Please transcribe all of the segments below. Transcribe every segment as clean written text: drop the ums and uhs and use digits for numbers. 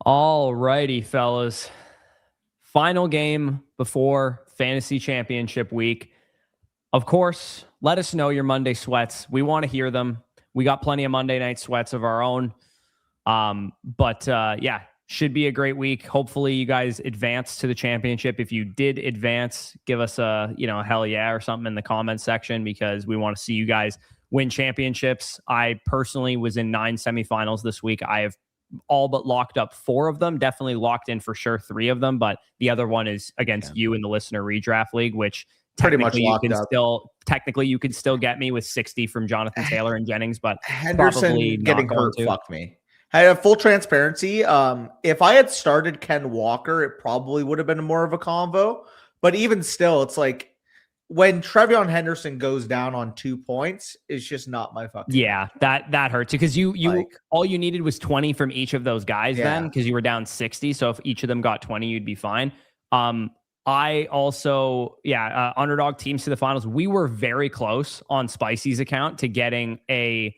All righty, fellas. Final game before fantasy championship week. Of course, let us know your Monday sweats. We want to hear them. We got plenty of Monday night sweats of our own. But should be a great week. Hopefully you guys advance to the championship. If you did advance, give us a hell yeah or something in the comments section, because we want to see you guys win championships. I personally was in 9 semifinals this week. I have all but locked up 4 of them, definitely locked in for sure 3 of them, but the other one is against you in the listener redraft league, which pretty much technically you can still get me with 60 from Jonathan Taylor and Jennings, but Henderson getting hurt fucked me. I have full transparency. If I had started Ken Walker, it probably would have been more of a convo, but even still, it's like when Trevion Henderson goes down on 2 points, it's just not my fucking. Yeah, that hurts because you all you needed was 20 from each of those guys then, because you were down 60. So if each of them got 20, you'd be fine. I also, underdog teams to the finals. We were very close on Spicy's account to getting a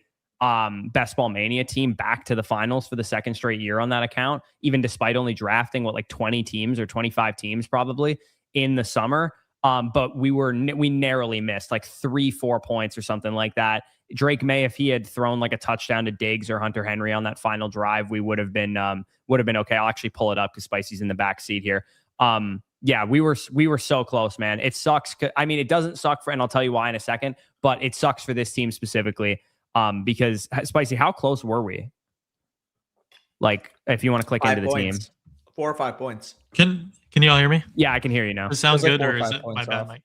Best Ball Mania team back to the finals for the second straight year on that account, even despite only drafting 20 teams or 25 teams probably in the summer. But we narrowly missed 3-4 points or something like that. Drake May, if he had thrown a touchdown to Diggs or Hunter Henry on that final drive, we would have been okay. I'll actually pull it up because Spicy's in the back seat here. We were so close, man. It sucks. I mean, it doesn't suck and I'll tell you why in a second, but it sucks for this team specifically. Because Spicy, how close were we? If you want to click into the team, 4 or 5 points. Can you all hear me? Yeah, I can hear you now. Does it sound good, or is it my bad mic?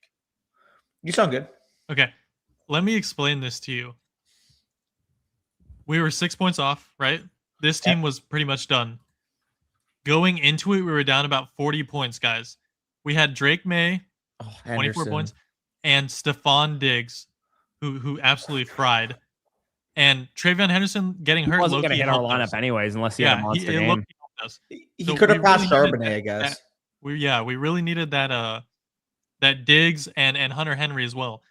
You sound good. Okay. Let me explain this to you. We were 6 points off, right? This team was pretty much done. Going into it, we were down about 40 points, guys. We had Drake May, 24 points, and Stephon Diggs, who absolutely fried. And Trevion Henderson getting hurt. He wasn't going to hit our lineup anyways, unless he had a monster game. He could have passed Charbonnet, I guess. We really needed that Diggs and Hunter Henry as well.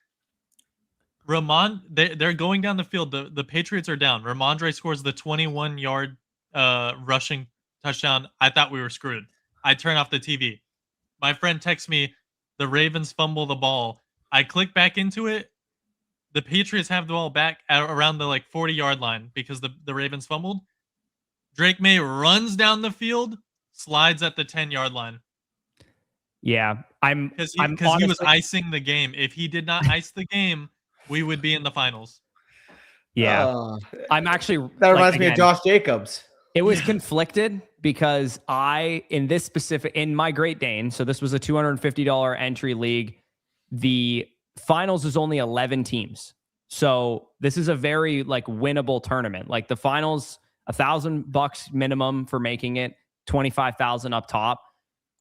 They're going down the field. The Patriots are down. Ramondre scores the 21-yard rushing touchdown. I thought we were screwed. I turn off the TV. My friend texts me, the Ravens fumble the ball. I click back into it. The Patriots have the ball back at around the 40-yard line because the Ravens fumbled. Drake May runs down the field, slides at the 10-yard line. Yeah, because he was icing the game. If he did not ice the game, we would be in the finals. Yeah, I'm actually. That reminds me of Josh Jacobs. It was conflicted because in my Great Dane, so this was a $250 entry league. The finals is only 11 teams, so this is a very winnable tournament. The finals, $1,000 minimum for making it, 25,000 up top.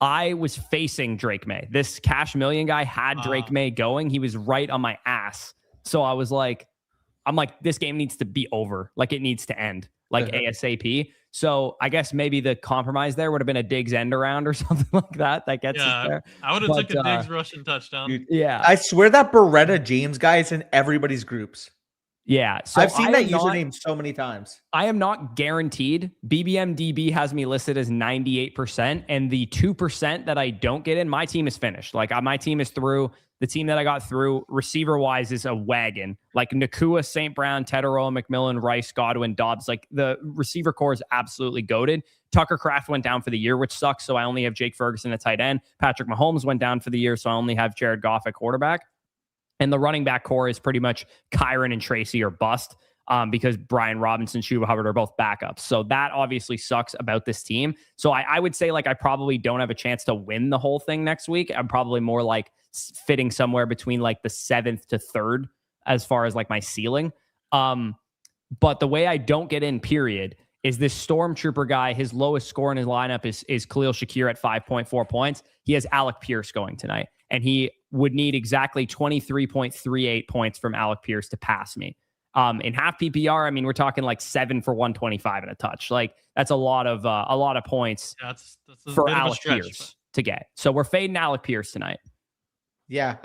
I was facing Drake May. This Cash Million guy had Drake May going. He was right on my ass. So I was I'm like, this game needs to be over. It needs to end ASAP. So I guess maybe the compromise there would have been a Diggs end around or something like that. That gets us there. I would have took a Diggs rushing touchdown. Dude, I swear that Beretta James guy is in everybody's groups. Yeah. So I've seen that username so many times. I am not guaranteed. BBMDB has me listed as 98%. And the 2% that I don't get in, my team is finished. My team is through. The team that I got through, receiver-wise, is a wagon. Nakua, St. Brown, Tedero, McMillan, Rice, Godwin, Dobbs. The receiver core is absolutely goated. Tucker Kraft went down for the year, which sucks. So I only have Jake Ferguson at tight end. Patrick Mahomes went down for the year, so I only have Jared Goff at quarterback. And the running back core is pretty much Kyron and Tracy or bust because Brian Robinson, Chuba Hubbard are both backups. So that obviously sucks about this team. So I would say I probably don't have a chance to win the whole thing next week. I'm probably more fitting somewhere between the 7th to 3rd as far as my ceiling. But the way I don't get in, period, is this Stormtrooper guy. His lowest score in his lineup is Khalil Shakir at 5.4 points. He has Alec Pierce going tonight, and he would need exactly 23.38 points from Alec Pierce to pass me. In half PPR, I mean, we're talking 7 for 125 and a touch. That's a lot of points that's for Alec Pierce to get. So we're fading Alec Pierce tonight. Yeah.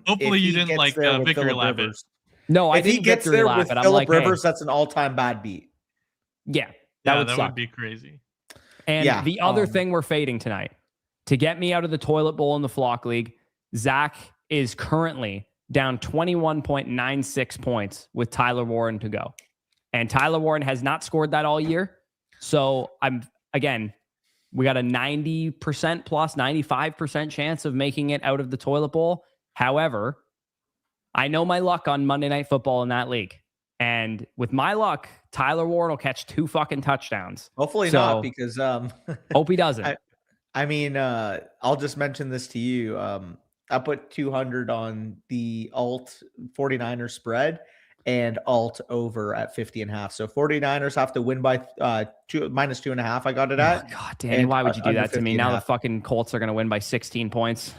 Hopefully you didn't victory lap it. No, I if didn't he gets victory there lap with it. Phillip Rivers, that's an all-time bad beat. Yeah, that would be crazy. And the other thing we're fading tonight, to get me out of the toilet bowl in the Flock League, Zach is currently down 21.96 points with Tyler Warren to go. And Tyler Warren has not scored that all year. So we got a 90% plus 95% chance of making it out of the toilet bowl. However, I know my luck on Monday Night Football in that league. And with my luck, Tyler Warren will catch 2 fucking touchdowns. Hopefully not, because hope he doesn't. I'll just mention this to you. I put 200 on the alt 49ers spread and alt over at 50.5. So 49ers have to win by minus 2.5. I got it at. Oh, God, Danny, why would you do that to me? Now the fucking Colts are going to win by 16 points.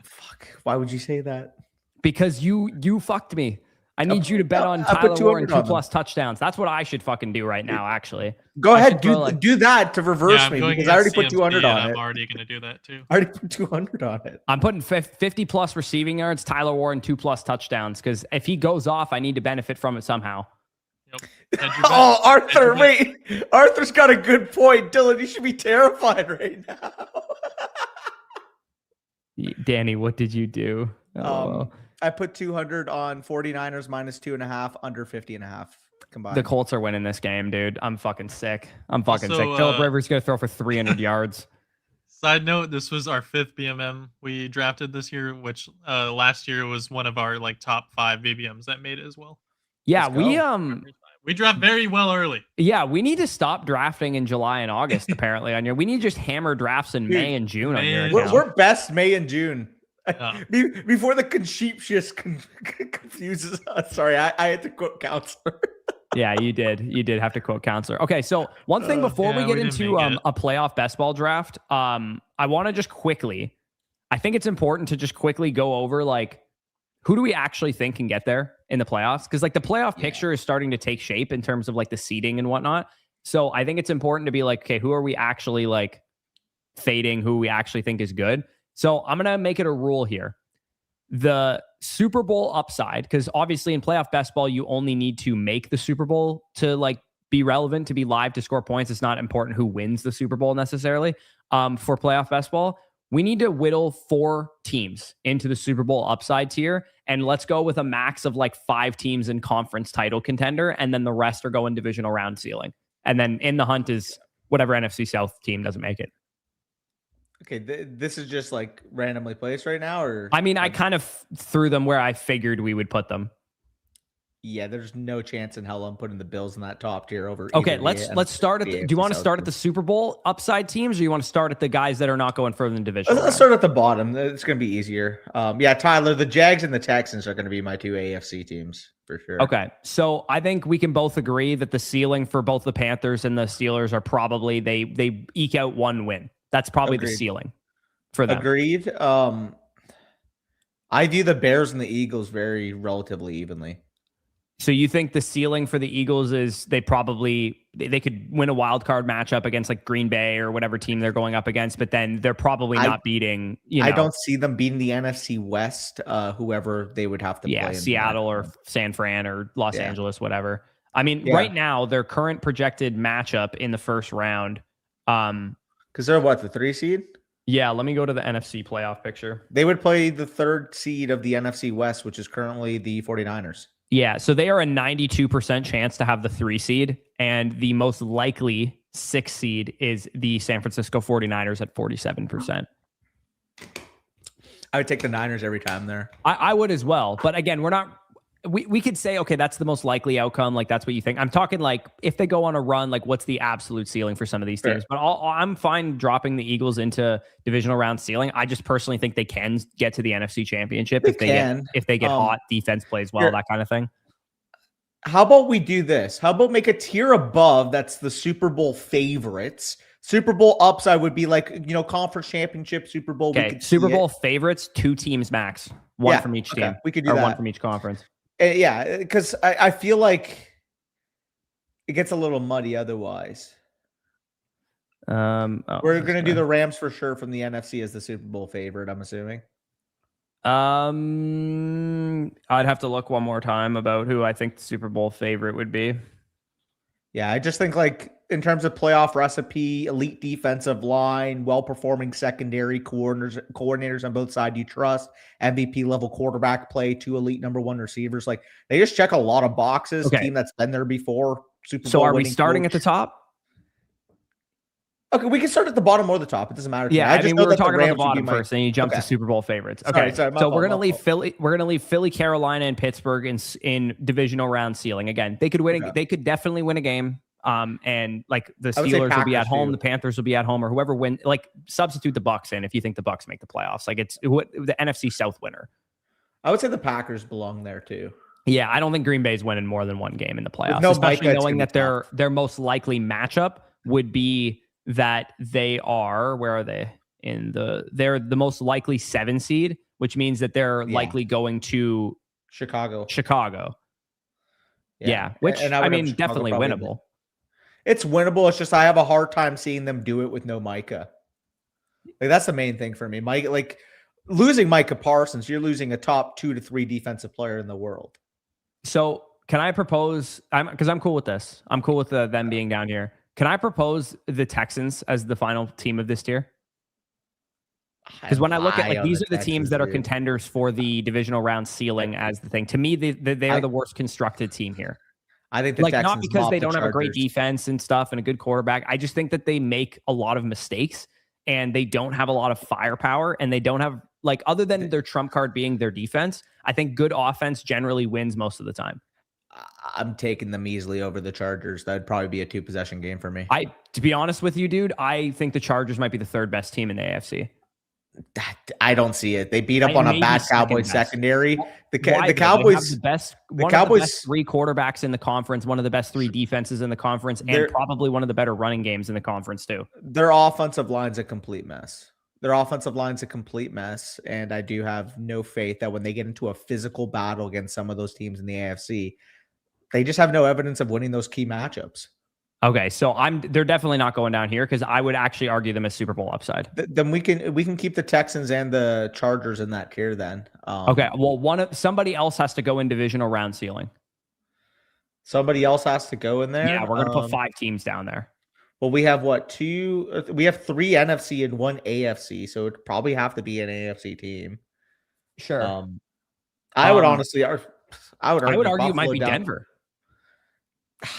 Fuck. Why would you say that? Because you fucked me. I need you to bet on Tyler Warren 2+ touchdowns. That's what I should fucking do right now, actually. Go ahead, do that to reverse me, because I already put 200 on it. I'm already going to do that too. I already put 200 on it. I'm putting 50+ receiving yards, Tyler Warren 2+ touchdowns, because if he goes off, I need to benefit from it somehow. Yep. Oh, Arthur, wait. Arthur's got a good point. Dylan, you should be terrified right now. Danny, what did you do? I put 200 on 49ers minus 2.5 under 50.5 combined. The Colts are winning this game, dude. I'm fucking sick. Sick. Phillip Rivers going to throw for 300 yards. Side note, this was our 5th BMM we drafted this year, which last year was one of our top 5 BBMs that made it as well. Yeah, we draft very well early. Yeah, we need to stop drafting in July and August, apparently, on your. We need to just hammer drafts in May and June on your account. We're best May and June. Before the confuses us. Sorry, I had to quote counselor. Yeah, you did. You did have to quote counselor. Okay, so one thing before we get into a playoff best ball draft, I want to just quickly, I think it's important to just quickly go over who do we actually think can get there in the playoffs? Because the playoff picture is starting to take shape in terms of the seeding and whatnot. So I think it's important to be okay, who are we actually fading? Who we actually think is good? So I'm going to make it a rule here. The Super Bowl upside, because obviously in playoff best ball, you only need to make the Super Bowl to be relevant, to be live, to score points. It's not important who wins the Super Bowl necessarily. For playoff best ball, we need to whittle 4 teams into the Super Bowl upside tier. And let's go with a max of 5 teams in conference title contender. And then the rest are going divisional round ceiling. And then in the hunt is whatever NFC South team doesn't make it. Okay, this is just randomly placed right now, or I kind of threw them where I figured we would put them. Yeah, there's no chance in hell I'm putting the Bills in that top tier over. Okay, let's start at. Do you want to start at the Super Bowl upside teams, or you want to start at the guys that are not going further than division? Let's start at the bottom. It's going to be easier. Tyler, the Jags and the Texans are going to be my 2 AFC teams for sure. Okay, so I think we can both agree that the ceiling for both the Panthers and the Steelers are probably they eke out 1 win. That's probably the ceiling for them. Agreed. I view the Bears and the Eagles very relatively evenly. So you think the ceiling for the Eagles is they could win a wild card matchup against Green Bay or whatever team they're going up against, but then they're probably not beating. I don't see them beating the NFC West, whoever they would have to play. Yeah, Seattle or San Fran or Los Angeles, whatever. Right now their current projected matchup in the first round. Because they're the 3 seed? Yeah, let me go to the NFC playoff picture. They would play the 3rd seed of the NFC West, which is currently the 49ers. Yeah, so they are a 92% chance to have the 3 seed, and the most likely 6 seed is the San Francisco 49ers at 47%. I would take the Niners every time there. I would as well, but again, we could say, okay, that's the most likely outcome. That's what you think. I'm talking if they go on a run, what's the absolute ceiling for some of these teams? But I'm fine dropping the Eagles into divisional round ceiling. I just personally think they can get to the NFC Championship if they get hot, defense plays well, that kind of thing. How about we do this? How about make a tier above that's the Super Bowl favorites? Super Bowl upside would be conference championship, Super Bowl. Okay, Super Bowl favorites, 2 teams max, 1 from each team. We could do that. 1 from each conference. Yeah, because I feel like it gets a little muddy otherwise. We're going to do the Rams for sure from the NFC as the Super Bowl favorite, I'm assuming. I'd have to look one more time about who I think the Super Bowl favorite would be. Yeah, I just think in terms of playoff recipe, elite defensive line, well-performing secondary coordinators on both sides you trust, MVP level quarterback play, 2 elite number 1 receivers. Like they just check a lot of boxes. Okay. Team that's been there before. Super Bowl so are we starting coach. at the top? Okay, we can start at the bottom or the top. It doesn't matter. Yeah, I mean, we were talking about the bottom first, and you jumped Okay. to Super Bowl favorites. Okay, sorry, so we're gonna leave Philly. We're gonna leave Philly, Carolina, and Pittsburgh in divisional round ceiling. Again, they could win. Okay. They could definitely win a game. And like the I would say Steelers will be at Packers, home, too. the Panthers will be at home, or whoever win. Like substitute the Bucks in if you think the Bucks make the playoffs. Like it's the NFC South winner. I would say the Packers belong there too. Yeah, I don't think Green Bay's winning more than one game in the playoffs, no especially Micah, knowing it's that gonna be their most likely matchup would be that they are, where are they? They're the most likely 7 seed, which means that they're likely going to Chicago. Yeah, which And I mean, Chicago definitely probably winnable. It's winnable. It's just I have a hard time seeing them do it with no Micah. Like that's the main thing for me. Mike, like losing Micah Parsons, you're losing a top 2 to 3 defensive player in the world. So can I propose? Because I'm cool with this. I'm cool with them being down here. Can I propose the Texans as the final team of this tier? Because when I look at like these are the teams that are contenders for the divisional round ceiling as the thing. To me, they are the worst constructed team here. I think the like Texans not because they don't have a great Chargers. defense and stuff and a good quarterback. I just think that they make a lot of mistakes and they don't have a lot of firepower and they don't have like other than their trump card being their defense. I think good offense generally wins most of the time. I'm taking them easily over the Chargers. That'd probably be a 2-possession game for me. To be honest with you, dude, I think the Chargers might be the 3rd best team in the AFC. I don't see it. They beat up on a bad Cowboys secondary. The Cowboys, the best, the Cowboys, of the best 3 quarterbacks in the conference, one of the best 3 defenses in the conference, and probably one of the better running games in the conference too. Their offensive line's a complete mess. And I do have no faith that when they get into a physical battle against some of those teams in the AFC, they just have no evidence of winning those key matchups. Okay, so they're definitely not going down here because I would actually argue them as Super Bowl upside. Then we can keep the Texans and the Chargers in that tier then. Okay, well somebody else has to go in divisional round ceiling. Somebody else has to go in there? Yeah, we're going to put 5 teams down there. Well, we have what, 2? We have 3 NFC and 1 AFC, so it'd probably have to be an AFC team. Sure. I would honestly, I would argue it might be Denver.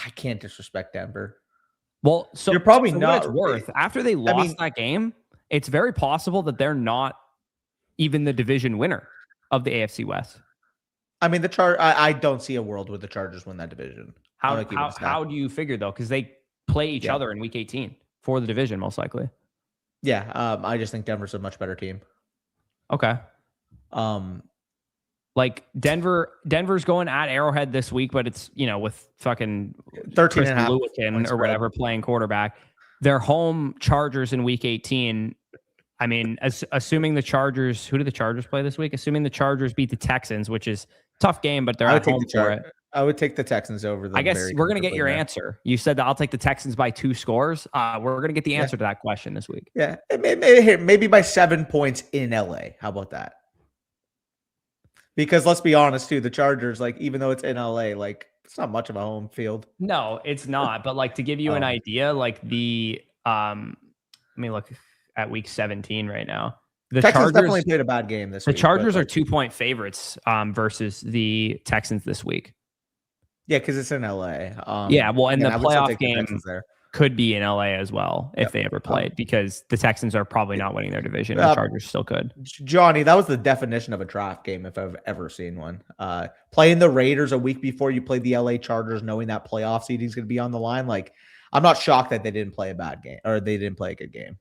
I can't disrespect Denver. Well, so you're probably so not what it's worth. After they lost that game, it's very possible that they're not even the division winner of the AFC West. I mean, I don't see a world where the Chargers win that division. How do you figure though? Because they play each other in Week 18 for the division, most likely. Yeah, I just think Denver's a much better team. Okay. Like Denver's going at Arrowhead this week, but it's, with fucking 13.5 Lewickin or whatever playing quarterback. Their home Chargers in Week 18. I mean, assuming the Chargers, who do the Chargers play this week? Assuming the Chargers beat the Texans, which is a tough game, but they're at home for it. I would take the Texans over them. I guess we're going to get your answer. You said that I'll take the Texans by 2 scores. We're going to get the answer to that question this week. Yeah, maybe by 7 points in LA. How about that? Because let's be honest, too, the Chargers, like, even though it's in LA, like, it's not much of a home field. No, it's not. But like to give you an idea, like let me look at Week 17 right now. The Texans Chargers definitely played a bad game this week. The Chargers are 2-point favorites versus the Texans this week. Yeah, because it's in LA. Yeah, well, and the playoff game could be in LA as well if they ever played, because the Texans are probably not winning their division. And the Chargers still could. Johnny, that was the definition of a draft game if I've ever seen one. Playing the Raiders a week before you played the LA Chargers, knowing that playoff seeding is going to be on the line. Like, I'm not shocked that they didn't play a bad game or they didn't play a good game.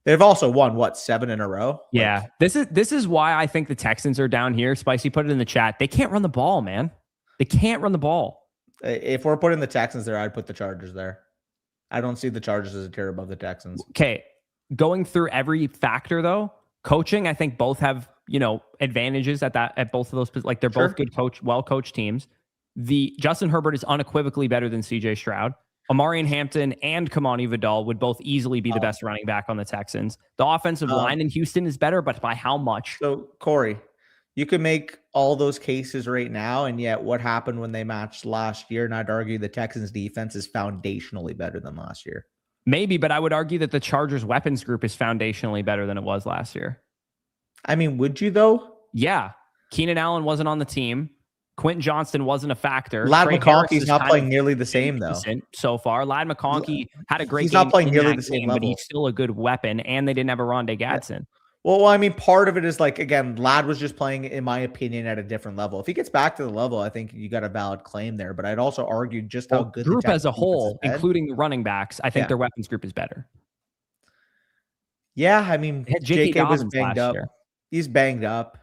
They've also won 7 in a row. Yeah, this is why I think the Texans are down here. Spicy put it in the chat. They can't run the ball, man. They can't run the ball. If we're putting the Texans there, I'd put the Chargers there. I don't see the Chargers as a tier above the Texans. Okay, going through every factor though, coaching, I think both have advantages at both of those. Like they're both good well coached teams. The Justin Herbert is unequivocally better than CJ Stroud. Amarian Hampton and Kamani Vidal would both easily be the best running back on the Texans. The offensive line in Houston is better, but by how much? So Corey, You could make all those cases right now, and yet what happened when they matched last year? And I'd argue the Texans defense is foundationally better than last year. Maybe, but I would argue that the Chargers weapons group is foundationally better than it was last year. I mean, would you though? Yeah. Keenan Allen wasn't on the team. Quentin Johnston wasn't a factor. Ladd McConkey's not playing nearly the same though. So far, Ladd McConkey had a great. He's game not playing nearly the same game, level, but he's still a good weapon. And they didn't have a Rondé Gadsden. Well, I mean, part of it is like, again, Ladd was just playing, in my opinion, at a different level. If he gets back to the level, I think you got a valid claim there. But I'd also argue just how good the group the as a whole, including the running backs, I think their weapons group is better. Yeah, I mean, JK was banged up. He's banged up.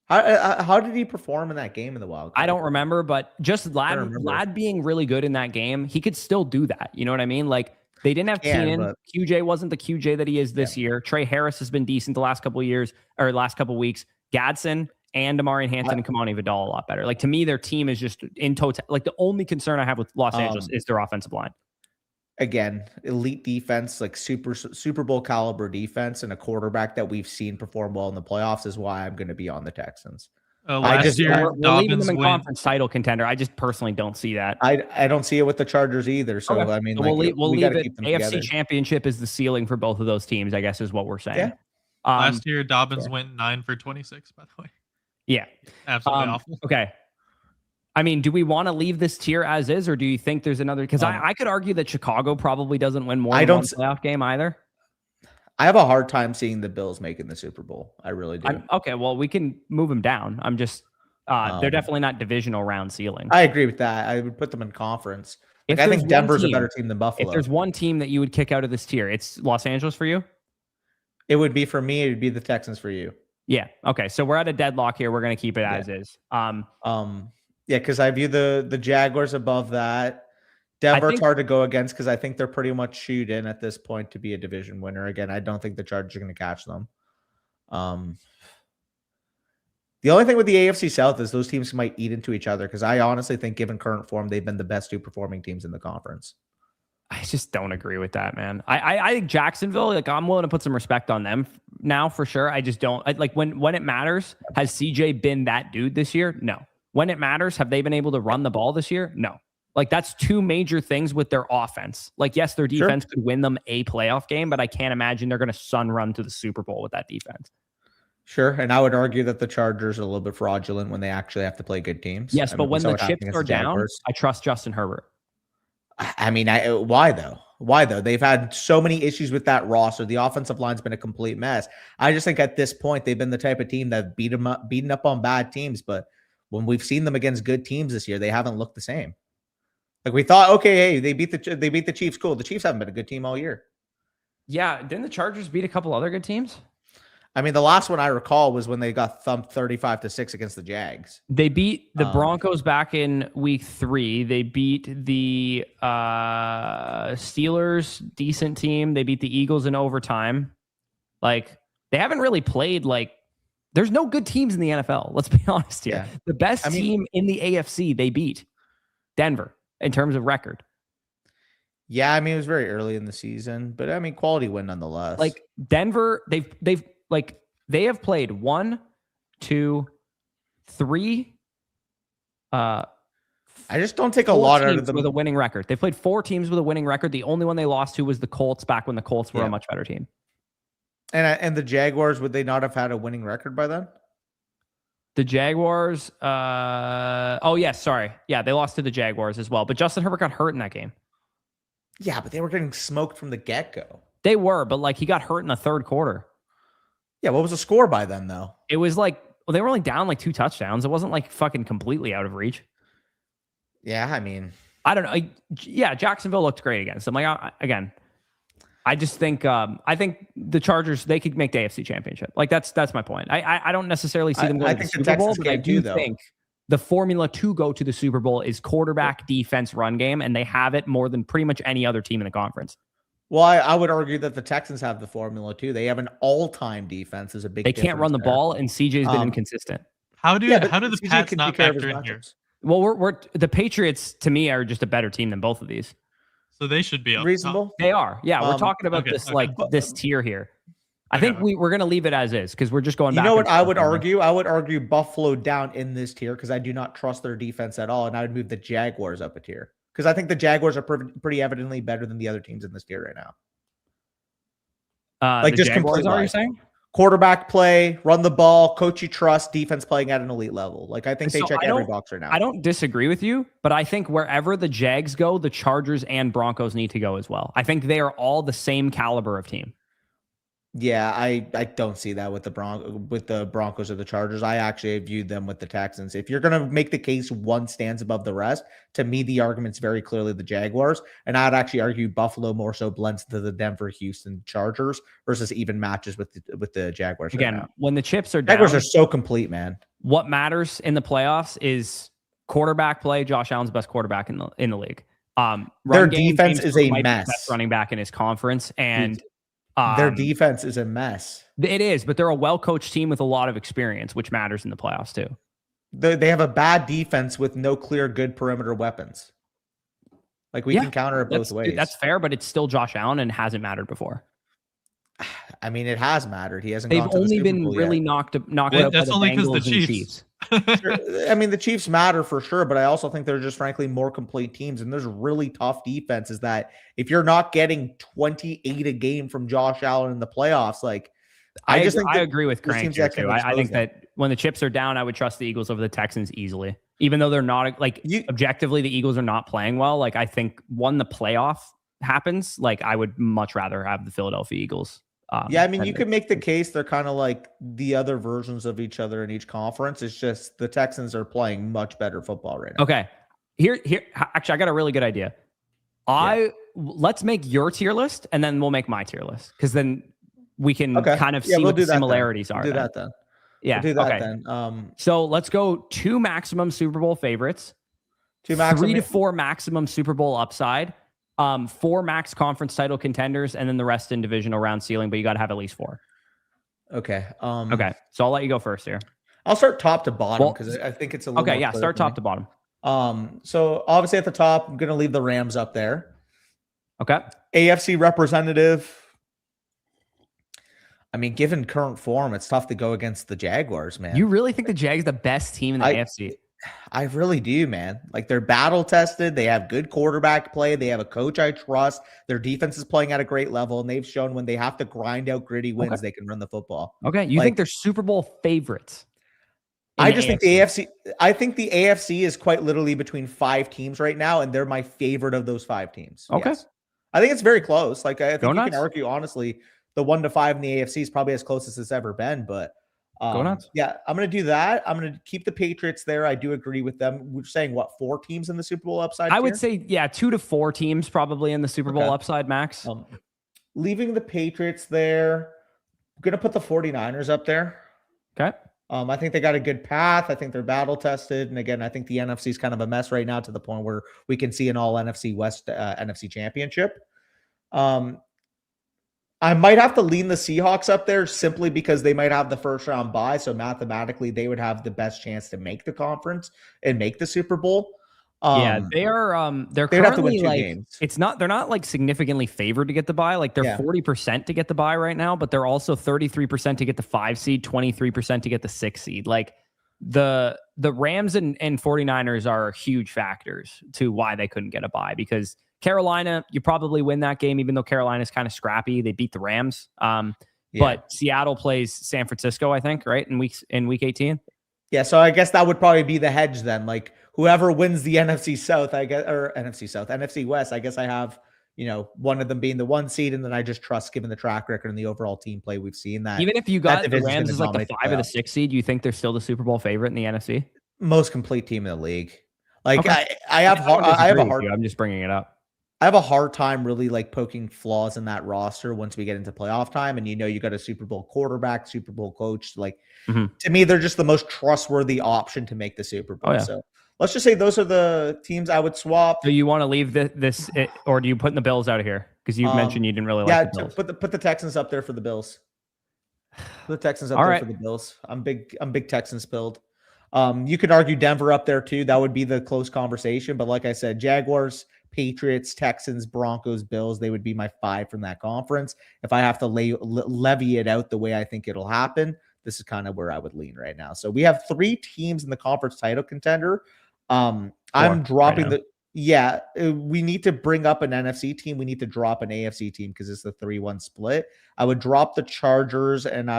How did he perform in that game in the wild card? I don't remember, but just Ladd being really good in that game, he could still do that. You know what I mean? Like, they didn't have Keenan. QJ wasn't the QJ that he is this year. Trey Harris has been decent the last couple of years or last couple of weeks. Gadsden and Amari Hanson and Kamani Vidal a lot better. Like, to me, their team is just in total. Like, the only concern I have with Los Angeles is their offensive line. Again, elite defense, like Super Bowl caliber defense, and a quarterback that we've seen perform well in the playoffs is why I'm going to be on the Texans. Last year, we're leaving them in conference title contender. I just personally don't see that. I don't see it with the Chargers either. So I mean, we'll leave it. AFC Championship is the ceiling for both of those teams, I guess, is what we're saying. Yeah. Last year, Dobbins went 9 for 26. By the way. Yeah. Absolutely awful. Okay. I mean, do we want to leave this tier as is, or do you think there's another? Because I could argue that Chicago probably doesn't win more than one playoff game either. I have a hard time seeing the Bills making the Super Bowl. I really do. Okay, well, we can move them down. I'm just, they're definitely not divisional round ceiling. I agree with that. I would put them in conference. Like, I think Denver's a better team than Buffalo. If there's one team that you would kick out of this tier, it's Los Angeles for you? It would be for me. It would be the Texans for you. Yeah. Okay. So we're at a deadlock here. We're going to keep it as is. Yeah, because I view the Jaguars above that. Denver's hard to go against because I think they're pretty much shoot in at this point to be a division winner. Again, I don't think the Chargers are going to catch them. The only thing with the AFC South is those teams might eat into each other because I honestly think, given current form, they've been the best two performing teams in the conference. I just don't agree with that, man. I think Jacksonville, like, I'm willing to put some respect on them now for sure. I just don't like when it matters. Has CJ been that dude this year? No. When it matters, have they been able to run the ball this year? No. Like, that's two major things with their offense. Like, yes, their defense could win them a playoff game, but I can't imagine they're going to sun run to the Super Bowl with that defense. Sure. And I would argue that the Chargers are a little bit fraudulent when they actually have to play good teams. Yes, but when the chips are down, I trust Justin Herbert. I mean, why though? Why though? They've had so many issues with that roster. The offensive line's been a complete mess. I just think at this point, they've been the type of team that beaten up on bad teams. But when we've seen them against good teams this year, they haven't looked the same. Like, we thought, okay, hey, they beat the Chiefs. Cool. The Chiefs haven't been a good team all year. Yeah. Didn't the Chargers beat a couple other good teams? I mean, the last one I recall was when they got thumped 35-6 against the Jags. They beat the Broncos back in week 3. They beat the Steelers, decent team. They beat the Eagles in overtime. Like, they haven't really played, like, there's no good teams in the NFL. Let's be honest here. Yeah. The best team in the AFC, they beat Denver in terms of record. Yeah, I mean, it was very early in the season, but I mean, quality win nonetheless. Like, Denver, they have played 1, 2, 3. I just don't take a lot out of them with a winning record. They played 4 teams with a winning record. The only one they lost to was the Colts back when the Colts were a much better team. And the Jaguars, would they not have had a winning record by then? The Jaguars. Oh yes, sorry. Yeah, they lost to the Jaguars as well. But Justin Herbert got hurt in that game. Yeah, but they were getting smoked from the get-go. They were, but like, he got hurt in the third quarter. Yeah, what was the score by then, though? It was like, well, they were only down like 2 touchdowns. It wasn't like fucking completely out of reach. Yeah, I mean, I don't know. Yeah, Jacksonville looked great against them. Like, again, I just think I think the Chargers, they could make the AFC Championship. Like, that's my point. I don't necessarily see them going to the Super Bowl, but I do think the formula to go to the Super Bowl is quarterback, defense, run game, and they have it more than pretty much any other team in the conference. Well, I would argue that the Texans have the formula too. They have an all-time defense. Is a big. They can't run the ball, and CJ's been inconsistent. How do the Pats not factor in here? Well, we're the Patriots, to me, are just a better team than both of these. So they should be up reasonable. top. They are. Yeah, we're talking about this tier here. I think we're going to leave it as is because we're just going back. You know what I would argue? I would argue Buffalo down in this tier because I do not trust their defense at all. And I would move the Jaguars up a tier because I think the Jaguars are pretty evidently better than the other teams in this tier right now. Like just Jaguars, are you saying? Quarterback play, run the ball, coach you trust, defense playing at an elite level. Like I think they check every box right now. I don't disagree with you, but I think wherever the Jags go, the Chargers and Broncos need to go as well. I think they are all the same caliber of team. Yeah, I don't see that with the Broncos or the Chargers. I actually viewed them with the Texans. If you're going to make the case one stands above the rest, to me, the argument's very clearly the Jaguars. And I'd actually argue Buffalo more so blends to the Denver, Houston Chargers versus even matches with the Jaguars. Again, right when the chips are down, Jaguars are so complete, man. What matters in the playoffs is quarterback play. Josh Allen's best quarterback in the league. Their defense is a mess. Best running back in his conference, and their defense is a mess. It is, but they're a well-coached team with a lot of experience, which matters in the playoffs too. They have a bad defense with no clear good perimeter weapons. Like we can counter it both ways. That's fair, but it's still Josh Allen and hasn't mattered before. I mean, it has mattered. He hasn't. They've only been really knocked out by the Bengals and Chiefs. Sure. I mean, the Chiefs matter for sure, but I also think they're just frankly more complete teams. And there's really tough defenses that if you're not getting 28 a game from Josh Allen in the playoffs, like I agree with Crank here too. I think that when the chips are down, I would trust the Eagles over the Texans easily, even though they're not objectively the Eagles are not playing well. Like I think when the playoff happens, like I would much rather have the Philadelphia Eagles. I mean, you could make the case they're kind of like the other versions of each other in each conference. It's just the Texans are playing much better football right now. Okay. Here, actually, I got a really good idea. Let's make your tier list and then we'll make my tier list because then we can kind of see what the similarities are. Do that then. Yeah. We'll do that then. So let's go 2 maximum Super Bowl favorites, 3 to 4 maximum Super Bowl upside. 4 max conference title contenders, and then the rest in divisional round ceiling, but you got to have at least 4. Okay. Okay. So I'll let you go first here. I'll start top to bottom because I think it's a little more start top to bottom. So obviously at the top, I'm going to leave the Rams up there. Okay. AFC representative. I mean, given current form, it's tough to go against the Jaguars, man. You really think the Jags the best team in the AFC? I really do, man. Like they're battle tested. They have good quarterback play. They have a coach I trust. Their defense is playing at a great level, and they've shown when they have to grind out gritty wins, they can run the football. Okay, you think they're Super Bowl favorites? I just think the AFC. I think the AFC is quite literally between 5 teams right now, and they're my favorite of those 5 teams. Okay, yes. I think it's very close. Like I think you can argue honestly, the 1 to 5 in the AFC is probably as close as it's ever been, but. Yeah, I'm going to do that. I'm going to keep the Patriots there. I do agree with them. We're saying, 4 teams in the Super Bowl upside? I would say, 2 to 4 teams probably in the Super Bowl upside max. Leaving the Patriots there, I'm going to put the 49ers up there. Okay. I think they got a good path. I think they're battle tested. And again, I think the NFC is kind of a mess right now to the point where we can see an all NFC West NFC championship. I might have to lean the Seahawks up there simply because they might have the first round bye. So mathematically, they would have the best chance to make the conference and make the Super Bowl. They are. They're currently games. They're not like significantly favored to get the bye. Like they're 40% to get the bye right now, but they're also 33% to get the 5 seed, 23% to get the 6 seed. Like the Rams and 49ers are huge factors to why they couldn't get a bye because Carolina, you probably win that game, even though Carolina's kind of scrappy. They beat the Rams. But Seattle plays San Francisco, I think, right? In week 18. Yeah. So I guess that would probably be the hedge then. Like whoever wins the NFC South, I guess, or NFC West, I guess I have, one of them being the 1 seed. And then I just trust, given the track record and the overall team play we've seen, that even if you got the Rams as like the 5 or the 6 seed, you think they're still the Super Bowl favorite in the NFC? Most complete team in the league. Like I have a hard. I'm just bringing it up. I have a hard time really like poking flaws in that roster once we get into playoff time. And you got a Super Bowl quarterback, Super Bowl coach. Like to me, they're just the most trustworthy option to make the Super Bowl. So let's just say those are the teams I would swap. So you want to leave this or do you put the Bills out of here? Because you mentioned you didn't really like the Bills. Put the Texans up there for the Bills. Put the Texans up there for the Bills. I'm big Texans build. You could argue Denver up there too. That would be the close conversation. But like I said, Jaguars, Patriots, Texans, Broncos, Bills, they would be my 5 from that conference. If I have to levy it out the way I think it'll happen, this is kind of where I would lean right now. So we have 3 teams in the conference title contender. I'm dropping we need to bring up an NFC team. We need to drop an AFC team because it's the 3-1 split. I would drop the Chargers, and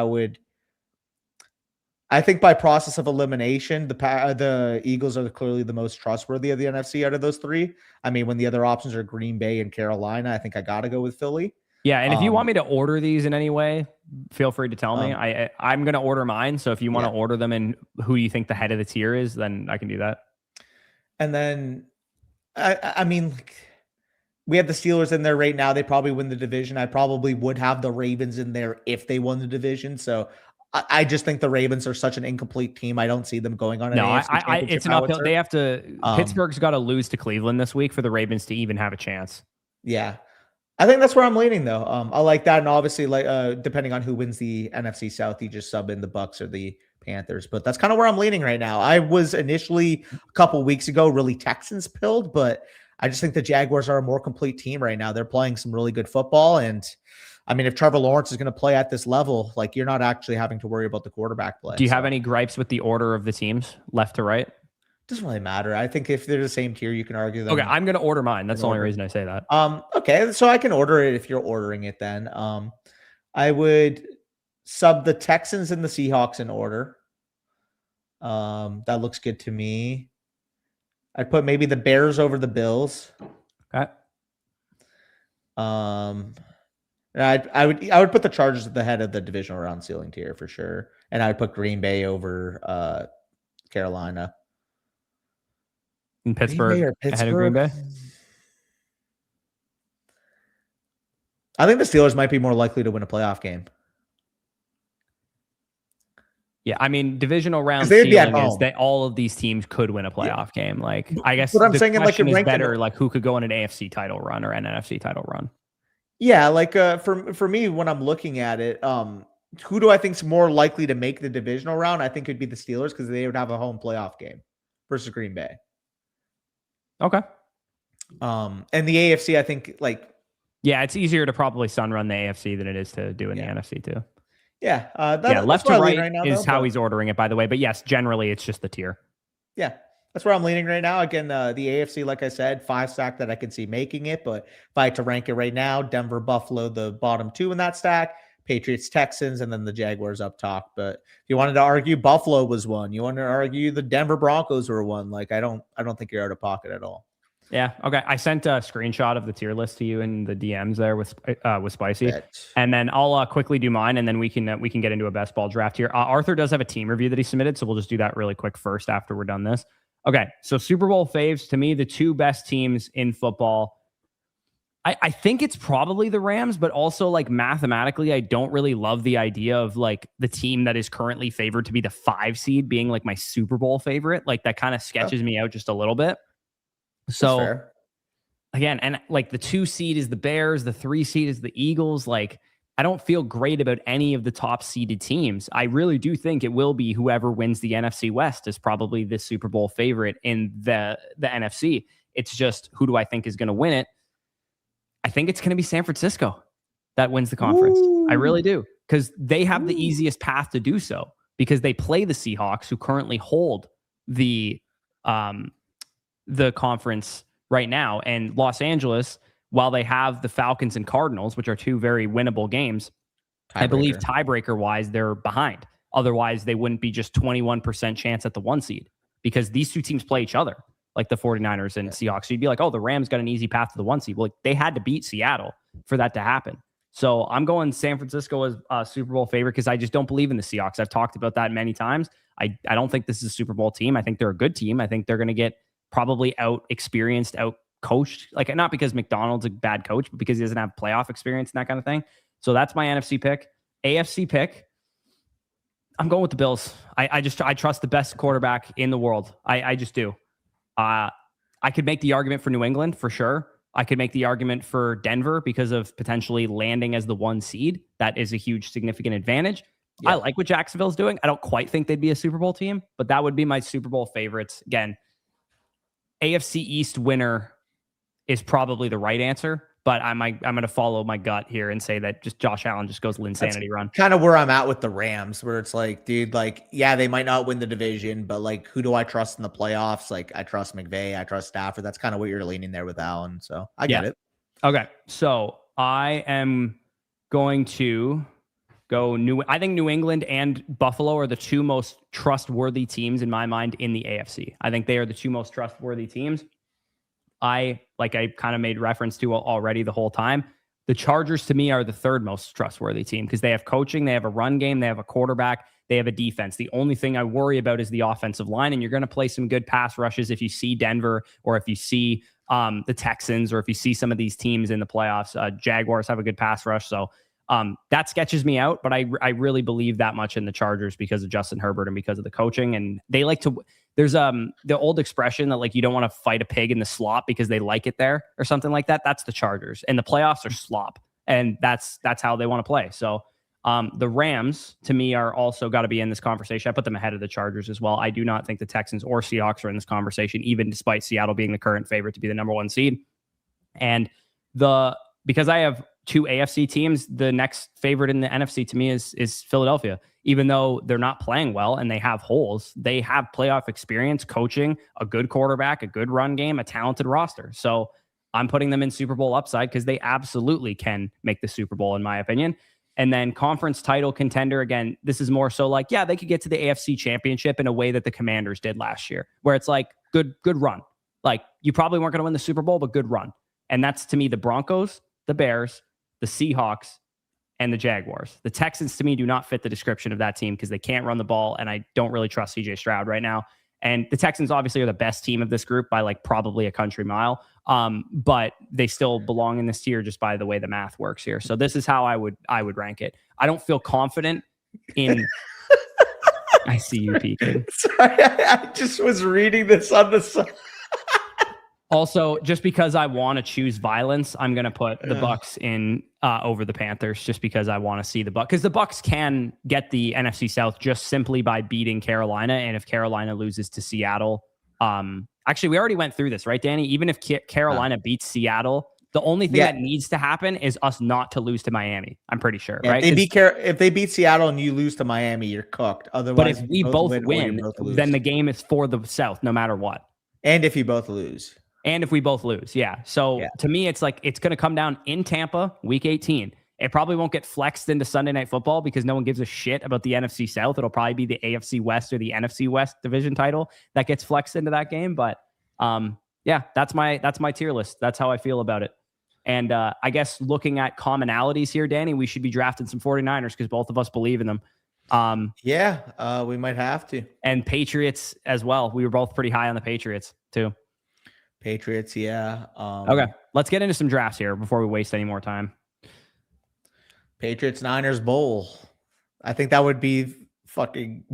I think by process of elimination, the Eagles are clearly the most trustworthy of the NFC out of those 3. I mean, when the other options are Green Bay and Carolina, I think I got to go with Philly. Yeah, and if you want me to order these in any way, feel free to tell me. I'm going to order mine, so if you want to order them and who you think the head of the tier is, then I can do that. And then, I mean, we have the Steelers in there right now. They probably win the division. I probably would have the Ravens in there if they won the division. So I just think the Ravens are such an incomplete team. I don't see them going on an AFC championship. It's an uphill. They have to. Pittsburgh's got to lose to Cleveland this week for the Ravens to even have a chance. Yeah, I think that's where I'm leaning though. I like that, and obviously, depending on who wins the NFC South, you just sub in the Bucks or the Panthers. But that's kind of where I'm leaning right now. I was initially a couple weeks ago really Texans pilled, but I just think the Jaguars are a more complete team right now. They're playing some really good football, and I mean, if Trevor Lawrence is going to play at this level, like you're not actually having to worry about the quarterback play. Do you have any gripes with the order of the teams, left to right? Doesn't really matter. I think if they're the same tier, you can argue them. Okay, I'm going to order mine. That's the only reason I say that. Okay, so I can order it if you're ordering it then. I would sub the Texans and the Seahawks in order. That looks good to me. I'd put maybe the Bears over the Bills. Okay. I would put the Chargers at the head of the divisional round ceiling tier for sure, and I would put Green Bay over Carolina. In Pittsburgh ahead of Green Bay. I think the Steelers might be more likely to win a playoff game. Yeah, I mean, divisional round ceiling is that all of these teams could win a playoff game. Like, I guess what I'm saying, question is better, like who could go on an AFC title run or an NFC title run. Yeah, like for me, when I'm looking at it, who do I think is more likely to make the divisional round? I think it'd be the Steelers because they would have a home playoff game versus Green Bay. Okay. And the AFC, I think, it's easier to probably sun run the AFC than it is to do in the NFC too. Yeah. Left to right now, is how he's ordering it, by the way. But yes, generally it's just the tier. Yeah. That's where I'm leaning right now. Again, the AFC, like I said, 5 stack that I can see making it. But if I had to rank it right now, Denver, Buffalo, the bottom 2 in that stack, Patriots, Texans, and then the Jaguars up top. But if you wanted to argue Buffalo was 1, you want to argue the Denver Broncos were 1. Like I don't think you're out of pocket at all. Yeah. Okay. I sent a screenshot of the tier list to you in the DMs there with Spicy, and then I'll quickly do mine, and then we can get into a best ball draft here. Arthur does have a team review that he submitted, so we'll just do that really quick first after we're done this. Okay, so Super Bowl faves, to me, the 2 best teams in football. I think it's probably the Rams, but also like mathematically, I don't really love the idea of like the team that is currently favored to be the 5 seed being like my Super Bowl favorite. Like that kind of sketches me out just a little bit. So again, and like the 2 seed is the Bears, the 3 seed is the Eagles. Like I don't feel great about any of the top seeded teams. I really do think it will be whoever wins the NFC West is probably the Super Bowl favorite in the NFC. It's just who do I think is going to win it? I think it's going to be San Francisco that wins the conference. Ooh. I really do, because they have the easiest path to do so because they play the Seahawks, who currently hold the conference right now, and Los Angeles, while they have the Falcons and Cardinals, which are 2 very winnable games, I believe tiebreaker-wise, they're behind. Otherwise, they wouldn't be just 21% chance at the 1 seed because these 2 teams play each other, like the 49ers and Seahawks. So you'd be like, oh, the Rams got an easy path to the 1 seed. Well, like, they had to beat Seattle for that to happen. So I'm going San Francisco as a Super Bowl favorite because I just don't believe in the Seahawks. I've talked about that many times. I don't think this is a Super Bowl team. I think they're a good team. I think they're going to get probably out-experienced, out-coached. Like, not because McDonald's a bad coach, but because he doesn't have playoff experience and that kind of thing. So that's my NFC pick. AFC pick, I'm going with the Bills. I trust the best quarterback in the world. I just do. I could make the argument for New England for sure. I could make the argument for Denver because of potentially landing as the 1 seed. That is a huge, significant advantage. Yeah. I like what Jacksonville's doing. I don't quite think they'd be a Super Bowl team, but that would be my Super Bowl favorites. Again, AFC East winner is probably the right answer. But I'm going to follow my gut here and say that just Josh Allen just goes Linsanity run. Kind of where I'm at with the Rams, where it's like, dude, like, yeah, they might not win the division, but like, who do I trust in the playoffs? Like, I trust McVay, I trust Stafford. That's kind of what you're leaning there with Allen. So I get it. Okay. So I am going to go I think New England and Buffalo are the two most trustworthy teams in my mind in the AFC. I think they are the two most trustworthy teams. I kind of made reference to already the whole time. The Chargers to me are the third most trustworthy team because they have coaching, they have a run game, they have a quarterback, they have a defense. The only thing I worry about is the offensive line, and you're going to play some good pass rushes if you see Denver or if you see the Texans or if you see some of these teams in the playoffs. Jaguars have a good pass rush, so that sketches me out, but I really believe that much in the Chargers because of Justin Herbert and because of the coaching. And they like to, there's the old expression that like, you don't want to fight a pig in the slop because they like it there or something like that. That's the Chargers, and the playoffs are slop, and that's how they want to play. So the Rams to me are also got to be in this conversation. I put them ahead of the Chargers as well. I do not think the Texans or Seahawks are in this conversation, even despite Seattle being the current favorite to be the number 1 seed. And because I have 2 AFC teams, the next favorite in the NFC to me is Philadelphia. Even though they're not playing well and they have holes, they have playoff experience, coaching, a good quarterback, a good run game, a talented roster. So I'm putting them in Super Bowl upside because they absolutely can make the Super Bowl, in my opinion. And then conference title contender, again, this is more so like, yeah, they could get to the AFC Championship in a way that the Commanders did last year, where it's like, good run. Like, you probably weren't going to win the Super Bowl, but good run. And that's, to me, the Broncos, the Bears, the Seahawks, and the Jaguars. The Texans, to me, do not fit the description of that team because they can't run the ball, and I don't really trust CJ Stroud right now. And the Texans obviously are the best team of this group by like probably a country mile, but they still belong in this tier just by the way the math works here. So this is how I would rank it. I don't feel confident in... I see you peeking. Sorry, I just was reading this on the side. Also, just because I want to choose violence, I'm going to put the Bucs in over the Panthers just because I want to see the Bucs. Because the Bucs can get the NFC South just simply by beating Carolina. And if Carolina loses to Seattle, actually, we already went through this, right, Danny? Even if Carolina beats Seattle, the only thing that needs to happen is us not to lose to Miami. I'm pretty sure, right? If they beat Seattle and you lose to Miami, you're cooked. Otherwise, but if we both win, then the game is for the South, no matter what. And if you both lose. And if we both lose, yeah. So to me, it's like it's going to come down in Tampa, Week 18. It probably won't get flexed into Sunday Night Football because no one gives a shit about the NFC South. It'll probably be the AFC West or the NFC West division title that gets flexed into that game. But that's my tier list. That's how I feel about it. And I guess looking at commonalities here, Danny, we should be drafting some 49ers because both of us believe in them. We might have to. And Patriots as well. We were both pretty high on the Patriots too. Patriots, yeah. Okay, let's get into some drafts here before we waste any more time. Patriots Niners Bowl. I think that would be fucking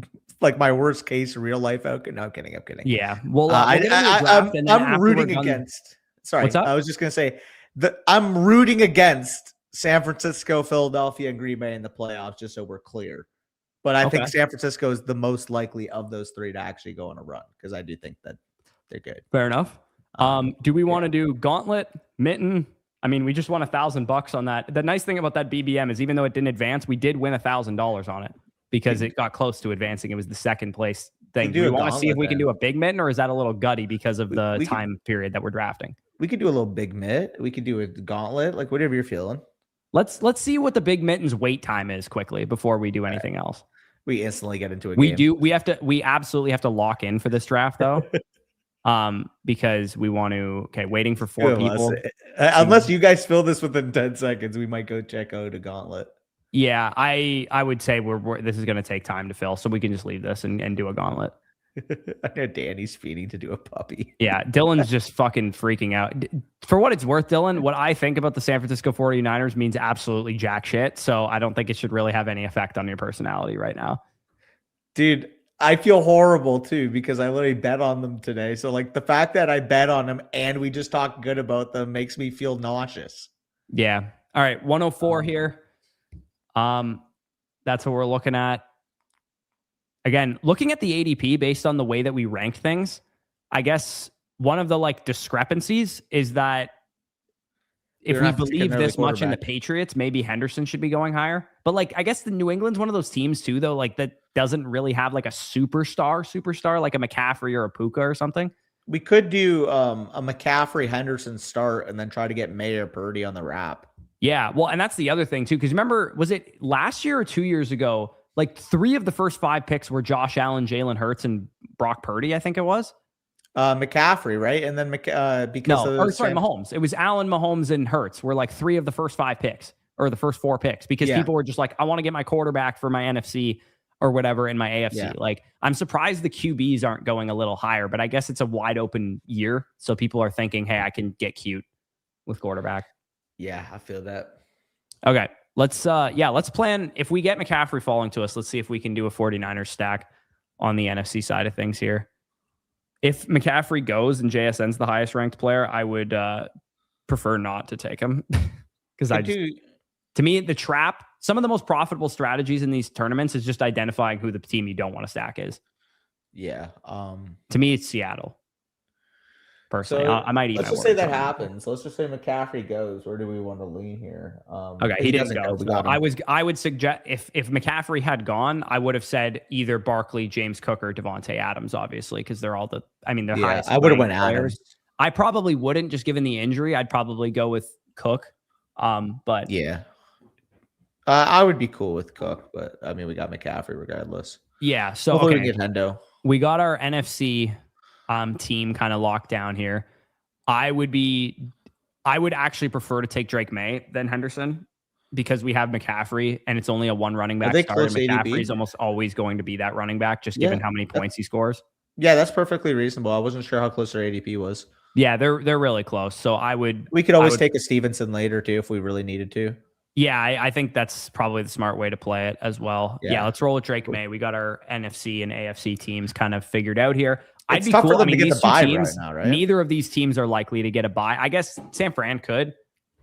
like my worst case real life outcome. No, I'm kidding. Yeah. Well, I'm rooting against. Sorry, what's up? I was just gonna say that I'm rooting against San Francisco, Philadelphia, and Green Bay in the playoffs, just so we're clear. But I think San Francisco is the most likely of those three to actually go on a run because I do think that they're good. Fair enough. Do we want to do gauntlet, mitten? I mean, we just won $1,000 on that. The nice thing about that BBM is even though it didn't advance, we did win $1,000 on it because it got close to advancing. It was the second place thing. Do we want to see if we can do a big mitten, or is that a little gutty because of the time period that we're drafting? We could do a little big mitt. We could do a gauntlet, like whatever you're feeling. Let's see what the big mitten's wait time is quickly before we do anything else. We instantly get into a game. We absolutely have to lock in for this draft though. Because we want to waiting for 4 people. Unless you guys fill this within 10 seconds, we might go check out a gauntlet. Yeah, I would say this is going to take time to fill, so we can just leave this and do a gauntlet. I know Danny's feeding to do a puppy. Yeah, Dylan's just fucking freaking out. For what it's worth, Dylan, what I think about the San Francisco 49ers means absolutely jack shit, so I don't think it should really have any effect on your personality right now. Dude, I feel horrible too because I literally bet on them today. So like the fact that I bet on them and we just talk good about them makes me feel nauseous. Yeah. All right. 104 here. That's what we're looking at. Again, looking at the ADP based on the way that we rank things, I guess one of the like discrepancies is that if we believe this much in the Patriots, maybe Henderson should be going higher. But like, I guess the New England's one of those teams too, though, like that doesn't really have like a superstar, like a McCaffrey or a Puka or something. We could do a McCaffrey Henderson start and then try to get May or Purdy on the wrap. Yeah, well, and that's the other thing too, because remember, was it last year or 2 years ago? Like 3 of the first 5 picks were Josh Allen, Jalen Hurts, and Brock Purdy. I think it was McCaffrey, right? And then Mahomes. It was Allen, Mahomes, and Hurts were like 3 of the first 5 picks or the first 4 picks because people were just like, I want to get my quarterback for my NFC or whatever in my AFC. Yeah. Like, I'm surprised the QBs aren't going a little higher, but I guess it's a wide open year, so people are thinking, hey, I can get cute with quarterback. Yeah, I feel that. Okay. Let's plan. If we get McCaffrey falling to us, let's see if we can do a 49ers stack on the NFC side of things here. If McCaffrey goes and JSN's the highest ranked player, I would prefer not to take him because to me, the trap, some of the most profitable strategies in these tournaments is just identifying who the team you don't want to stack is. Yeah. To me, it's Seattle. Personally, so I might even. Let's just say that happens. Let's just say McCaffrey goes. Where do we want to lean here? Okay, he didn't go. I would suggest if McCaffrey had gone, I would have said either Barkley, James Cook, or Devontae Adams, obviously, because they're all they're highest. I would have went Adams. I probably wouldn't, just given the injury. I'd probably go with Cook. But yeah, I would be cool with Cook, but I mean, we got McCaffrey regardless. Yeah, so hopefully we get Hendo. We got our NFC team kind of locked down here. I would actually prefer to take Drake May than Henderson because we have McCaffrey and it's only a 1 running back start. And McCaffrey is almost always going to be that running back, just given how many points he scores. Yeah, that's perfectly reasonable. I wasn't sure how close their ADP was. Yeah, they're really close. So we could always take a Stevenson later too if we really needed to. Yeah, I think that's probably the smart way to play it as well. Yeah, let's roll with Drake May. We got our NFC and AFC teams kind of figured out here. It's tough for them to get the bye right now, right? Neither of these teams are likely to get a bye. I guess San Fran could.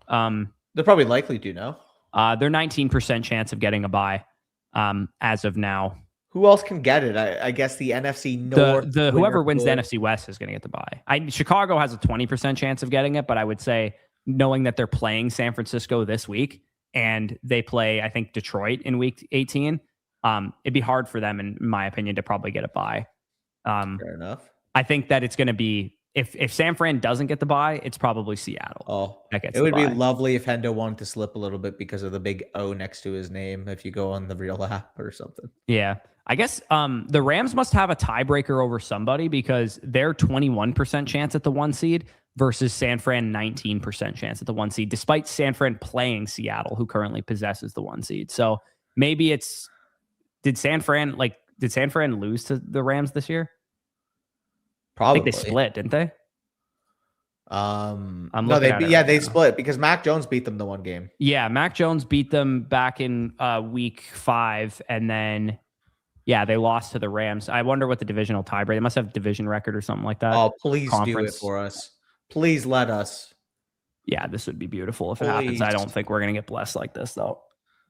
They're probably likely to, no? They're 19% chance of getting a bye as of now. Who else can get it? I guess the NFC North. Whoever wins the NFC West is going to get the bye. Chicago has a 20% chance of getting it, but I would say, knowing that they're playing San Francisco this week and they play, I think, Detroit in week 18, it'd be hard for them, in my opinion, to probably get a bye. Fair enough. I think that it's going to be, if San Fran doesn't get the bye, it's probably Seattle. Oh, it would be lovely if Hendo wanted to slip a little bit because of the big O next to his name. If you go on the real app or something. Yeah, I guess the Rams must have a tiebreaker over somebody because they're 21% chance at the 1 seed versus San Fran 19% chance at the 1 seed, despite San Fran playing Seattle, who currently possesses the 1 seed. So maybe did San Fran lose to the Rams this year? Probably. I think they split, didn't they? They split because Mac Jones beat them the 1 game. Yeah, Mac Jones beat them back in week 5, and then they lost to the Rams. I wonder what the divisional tiebreak. They must have a division record or something like that. Oh, please do it for us. Please let us. Yeah, this would be beautiful if it happens. I don't think we're gonna get blessed like this though.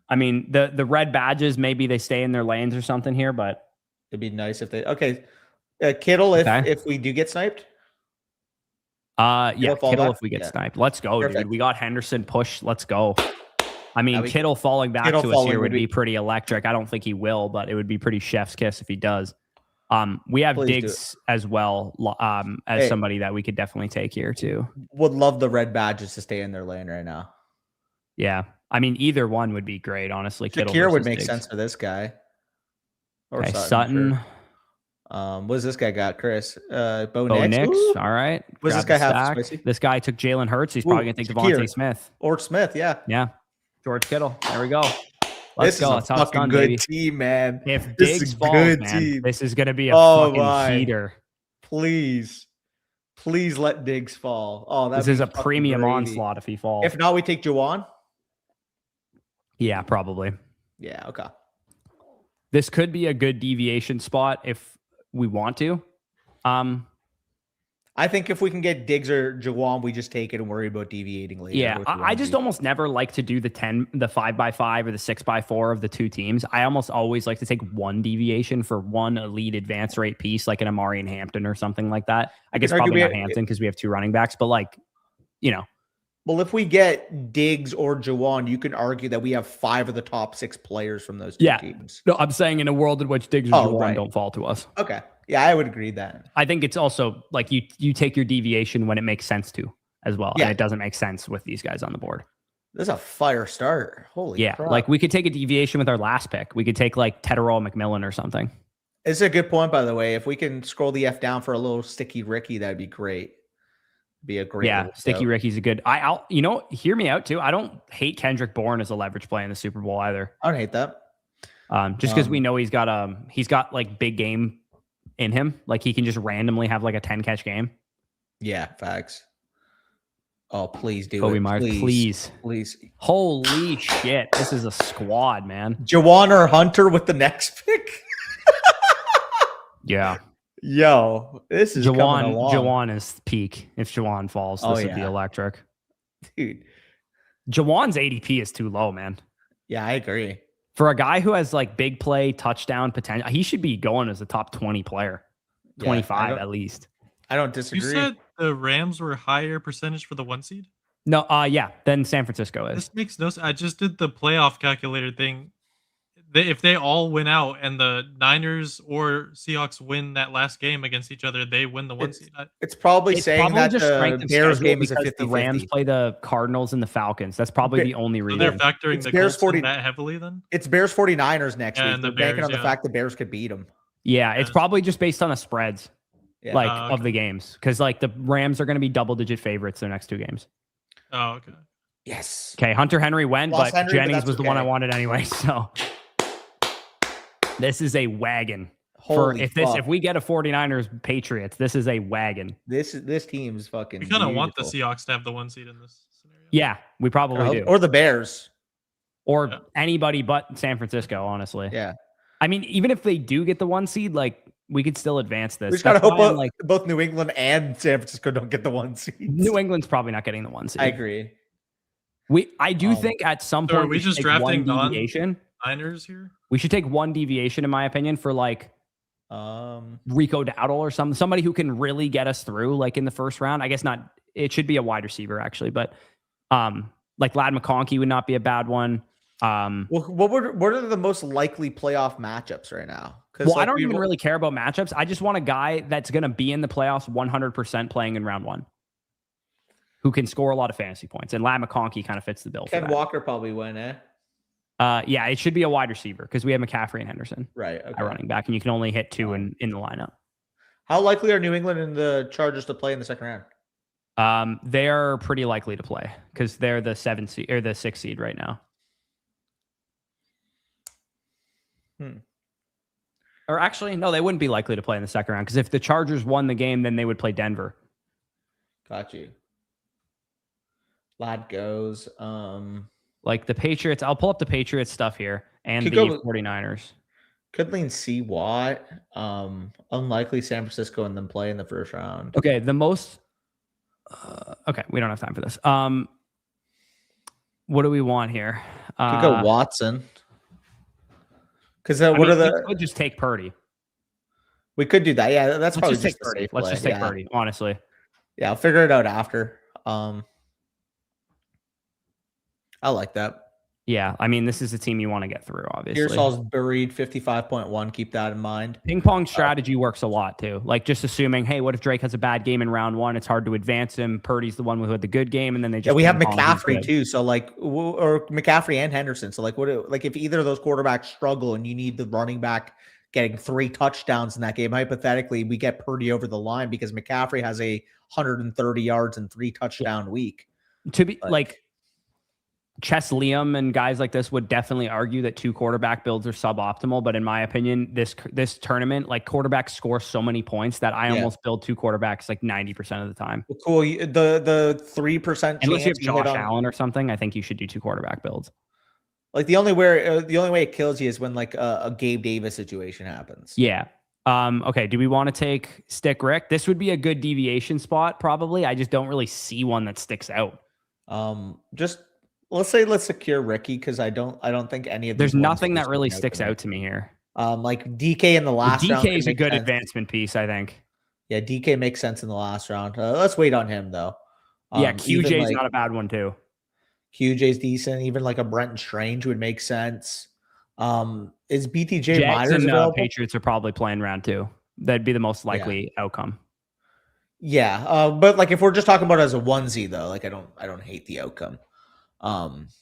I mean, the red badges, maybe they stay in their lanes or something here, but it'd be nice if they. Okay. Kittle, if we do get sniped? Kittle if we get sniped. Let's go, dude. We got Henderson push. Let's go. I mean, Kittle falling back to us here would be pretty electric. I don't think he will, but it would be pretty chef's kiss if he does. We have Diggs as well as somebody that we could definitely take here too. Would love the red badges to stay in their lane right now. Yeah. I mean, either one would be great, honestly. Shakir would make sense for this guy. Or Sutton. Sure. What does this guy got, Chris? Bo Nix. All right. What does this guy have? This guy took Jalen Hurts. He's probably going to take Devontae Smith. Or Smith, yeah. Yeah. George Kittle. There we go. Let's go. That's how it's done, baby. Team, man. If Diggs falls, man, this is going to be a fucking heater. Please let Diggs fall. Oh, this is a premium onslaught if he falls. If not, we take Juwan. Yeah, probably. Yeah, okay. This could be a good deviation spot if we want to. I think if we can get Diggs or Juwan, we just take it and worry about deviating later. Yeah, I just almost never like to do the 5x5 or the 6x4 of the 2 teams. I almost always like to take one deviation for one elite advance rate piece, like an Amari and Hampton or something like that. I guess probably not Hampton because we have 2 running backs, but Well, if we get Diggs or Juwan, you can argue that we have 5 of the top 6 players from those two teams. No, I'm saying in a world in which Diggs or Juwan don't fall to us. Okay. Yeah, I would agree that. I think it's also like you take your deviation when it makes sense to as well. Yeah. And it doesn't make sense with these guys on the board. This is a fire start. Holy crap. Like we could take a deviation with our last pick. We could take like Tetherall McMillan or something. It's a good point, by the way. If we can scroll the F down for a little Sticky Ricky, that'd be great. Be a great Sticky Ricky's a good. I'll hear me out too. I don't hate Kendrick Bourne as a leverage play in the Super Bowl either. I don't hate that. Just because we know he's got like big game in him. Like he can just randomly have like a 10 catch game. Yeah, facts. Oh, please do Kobe it. Myers, please. Holy shit. This is a squad, man. Juwan or Hunter with the next pick. Yeah. Yo, this is Juwan is peak. If Juwan falls, this would be electric. Dude. Juwan's ADP is too low, man. Yeah, I agree. For a guy who has like big play, touchdown potential, he should be going as a top 20 player. 25 at least. I don't disagree. You said the Rams were higher percentage for the 1 seed? No, then San Francisco is. This makes no sense. I just did the playoff calculator thing. If they all win out and the Niners or Seahawks win that last game against each other, they win the 1 seed. It's probably saying that the Bears game is a 50-50. The Rams play the Cardinals and the Falcons. That's probably the only reason. So they're factoring the Bears 40 that heavily then? It's Bears 49ers next week. They're banking on the fact the Bears could beat them. Yeah, it's probably just based on the spreads of the games. Because like the Rams are going to be double-digit favorites their next 2 games. Oh, okay. Yes. Okay, Hunter Henry went, but Jennings was the one I wanted anyway, so... This is a wagon. If we get a 49ers Patriots, this is a wagon. This team's fucking. We kind of want the Seahawks to have the 1 seed in this scenario. Yeah, we probably do. Or the Bears. Or anybody but San Francisco, honestly. Yeah. I mean, even if they do get the 1 seed, like we could still advance this. We just gotta hope both New England and San Francisco don't get the 1 seed. New England's probably not getting the 1 seed. I agree. I do think at some point we just drafting deviation. Niners here. We should take 1 deviation, in my opinion, for like Rico Dowdle or somebody who can really get us through, like in the first round. I guess not. It should be a wide receiver actually, but like Ladd McConkey would not be a bad one. What are the most likely playoff matchups right now? Well, I don't even really care about matchups. I just want a guy that's going to be in the playoffs 100% playing in round 1, who can score a lot of fantasy points. And Ladd McConkey kind of fits the bill. Ken Walker probably win, eh? Yeah, it should be a wide receiver because we have McCaffrey and Henderson. Right. Okay. Running back, and you can only hit 2 in the lineup. How likely are New England and the Chargers to play in the second round? They're pretty likely to play because they're the 7th seed or the 6th seed right now. Or actually, no, they wouldn't be likely to play in the second round because if the Chargers won the game, then they would play Denver. Got you. Lad goes. Like the Patriots, I'll pull up the Patriots stuff here and the 49ers. Could lean C Watt. Unlikely San Francisco and them play in the first round. Okay, the most. Okay, we don't have time for this. What do we want here? Could go Watson. Because we could just take Purdy. We could do that. Yeah, that's probably just Purdy. Let's just take Purdy. Honestly. Yeah, I'll figure it out after. I like that. Yeah, I mean, this is a team you want to get through, obviously. Pearsall's buried 55.1. Keep that in mind. Ping pong strategy works a lot, too. Like, just assuming, hey, what if Drake has a bad game in round 1? It's hard to advance him. Purdy's the one who had the good game, and then they just... Yeah, we have McCaffrey, too. So, like, or McCaffrey and Henderson. So, like, if either of those quarterbacks struggle and you need the running back getting 3 touchdowns in that game, hypothetically, we get Purdy over the line because McCaffrey has a 130 yards and 3 touchdown week. To be, like... Chess Liam and guys like this would definitely argue that 2 quarterback builds are suboptimal. But in my opinion, this tournament, like quarterbacks score so many points that I almost build 2 quarterbacks like 90% of the time. Well, cool. The 3% unless you have Josh Allen or something, I think you should do 2 quarterback builds. Like the only way it kills you is when like a Gabe Davis situation happens. Yeah. Okay. Do we want to take Stick Rick? This would be a good deviation spot, probably. I just don't really see one that sticks out. Let's secure Ricky because I don't think any of there's nothing that really sticks out to me here. Like DK in the last round. DK is a good advancement piece, I think. Yeah, DK makes sense in the last round. Let's wait on him though. Yeah, QJ is not a bad one too. QJ's decent. Even like a Brenton Strange would make sense. Is BTJ Jags Myers and available? Patriots are probably playing round 2. That'd be the most likely outcome. Yeah, but like if we're just talking about it as a 1 seed though, like I don't hate the outcome.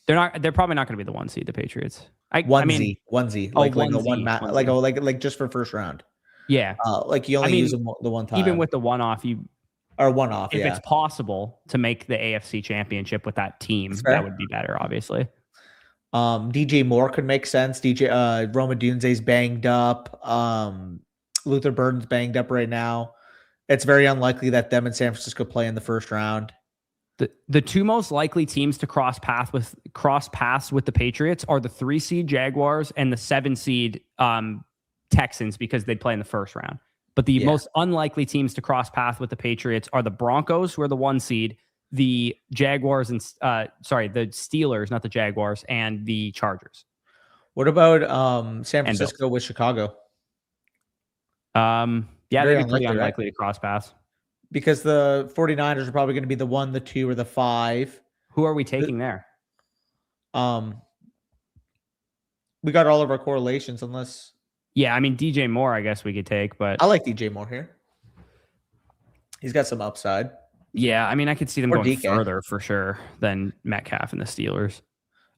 They're probably not going to be the 1 seed, the Patriots. One Z, like just for first round. Yeah, like you only use them the one time. Even with the one-off, if it's possible to make the AFC Championship with that team, that would be better, obviously. DJ Moore could make sense. Roma Dunze's banged up. Luther Burden's banged up right now. It's very unlikely that them and San Francisco play in the first round. The 2 most likely teams to cross paths with the Patriots are the 3 seed Jaguars and the 7 seed Texans, because they play in the first round. But the most unlikely teams to cross paths with the Patriots are the Broncos, who are the 1 seed, the Jaguars and the Steelers, not the Jaguars, and the Chargers. What about San Francisco with Chicago? Yeah, they'd be pretty unlikely to cross paths. Because the 49ers are probably going to be the 1, the 2, or the 5. Who are we taking there? We got all of our correlations, unless... Yeah, I mean, DJ Moore, I guess we could take, but... I like DJ Moore here. He's got some upside. Yeah, I mean, I could see them going further for sure than Metcalf and the Steelers.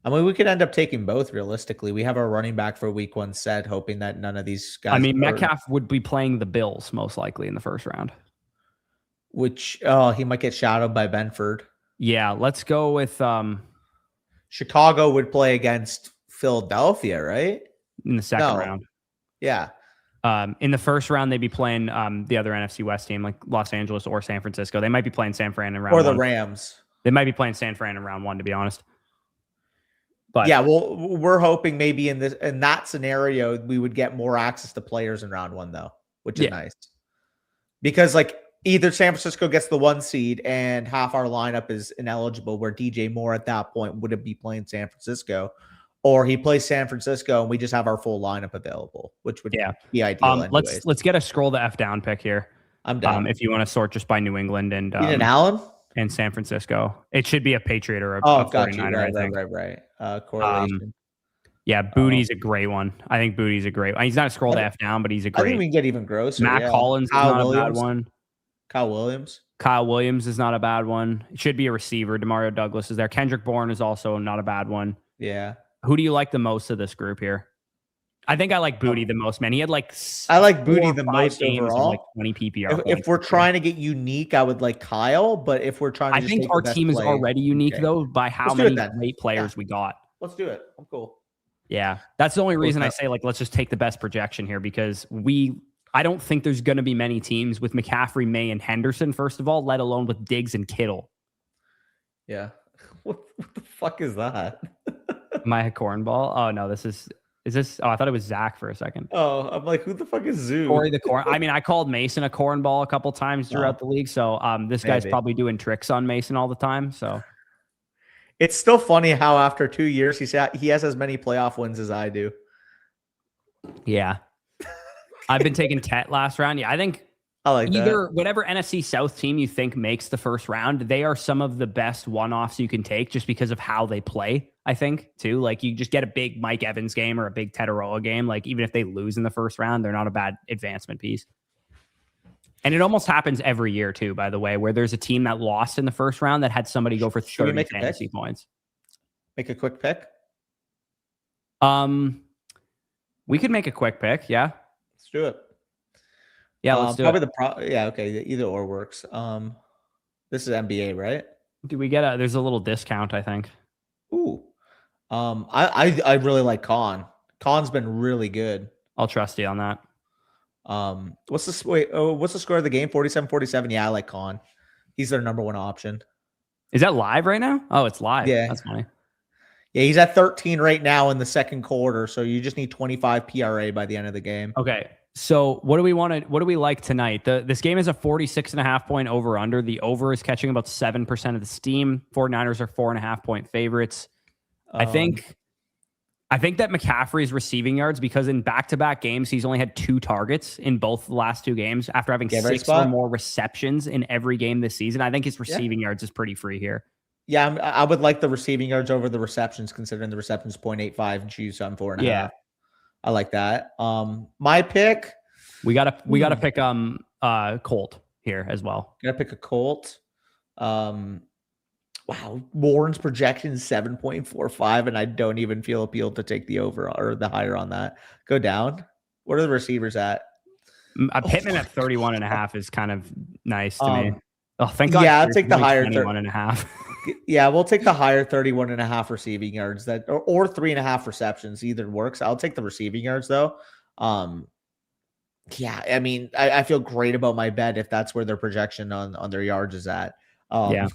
I mean, we could end up taking both realistically. We have our running back for week 1 set, hoping that none of these guys... I mean, Metcalf would be playing the Bills most likely in the first round. Which, he might get shadowed by Benford. Yeah, let's go with... Chicago would play against Philadelphia, right? In the second round. Yeah. In the first round, they'd be playing the other NFC West team, like Los Angeles or San Francisco. They might be playing San Fran in round 1. Or the Rams. They might be playing San Fran in round 1, to be honest. But yeah, well, we're hoping maybe in that scenario, we would get more access to players in round 1, though, which is nice. Because, like, either San Francisco gets the 1 seed and half our lineup is ineligible, where DJ Moore at that point wouldn't be playing San Francisco, or he plays San Francisco and we just have our full lineup available, which would be ideal. Let's get a scroll to F down pick here. I'm down. If you want to sort just by New England and Allen and San Francisco, it should be a Patriot or a 49er. Right. Correlation. Yeah, Booty's a great one. I think Booty's a great one. He's not a scroll to F down, but he's a great. I think we can get even grosser. Matt Collins is not a bad one. Kyle Williams. Kyle Williams is not a bad one. It should be a receiver. Demario Douglas is there. Kendrick Bourne is also not a bad one. Yeah. Who do you like the most of this group here? I think I like Booty the most, man. He had I like Booty the most overall. Like 20 PPR. If we're trying to get unique, I would like Kyle. But if we're trying to, I think our team is already unique though by how many great players we got. Let's do it. I'm cool. Yeah, that's the only reason I say let's just take the best projection here, because I don't think there's going to be many teams with McCaffrey, May, and Henderson, first of all, let alone with Diggs and Kittle. Yeah. What the fuck is that? Am I a cornball? Oh, no, is this? Oh, I thought it was Zach for a second. Oh, I'm like, who the fuck is Zoo? Corey the corn. I mean, I called Mason a cornball a couple times throughout the league. So this guy's probably doing tricks on Mason all the time. So it's still funny how after 2 years, he has as many playoff wins as I do. Yeah. I've been taking Tet last round. Yeah, I think I like whatever NFC South team you think makes the first round, they are some of the best one-offs you can take just because of how they play, I think, too. Like, you just get a big Mike Evans game or a big Tetaroa game. Like, even if they lose in the first round, they're not a bad advancement piece. And it almost happens every year, too, by the way, where there's a team that lost in the first round that had somebody go for 30 fantasy points. Make a quick pick? We could make a quick pick, yeah. Let's do it. Yeah, let's do it. Okay. Either or works. This is NBA, right? Do we get there's a little discount, I think. Ooh. I really like Con. Con's been really good. I'll trust you on that. What's the score of the game? 47-47. Yeah, I like Con. He's their number 1 option. Is that live right now? Oh, it's live. Yeah. That's funny. Yeah, he's at 13 right now in the second quarter, so you just need 25 PRA by the end of the game. Okay. So what do we like tonight? This game is a 46.5 point over under. The over is catching about 7% of the steam. 49ers are 4.5 point favorites. I think I think that McCaffrey's receiving yards, because in back-to-back games, he's only had 2 targets in both the last 2 games after having 6 or more receptions in every game this season. I think his receiving yards is pretty free here. Yeah, I would like the receiving yards over the receptions, considering the receptions 0.85 and Juice on 4.5. Yeah. I like that. My pick. We gotta pick Colt here as well. Gotta pick a Colt. Wow, Warren's projection is 7.45, and I don't even feel appealed to take the over or the higher on that. Go down. What are the receivers at? Pittman at 31.5 is kind of nice to me. Oh, thank God. Yeah, I'll take the higher 31.5. Yeah, we'll take the higher 31.5 receiving yards or 3.5 receptions. Either works. I'll take the receiving yards though. Yeah, I mean, I feel great about my bet if that's where their projection on their yards is at. Yeah.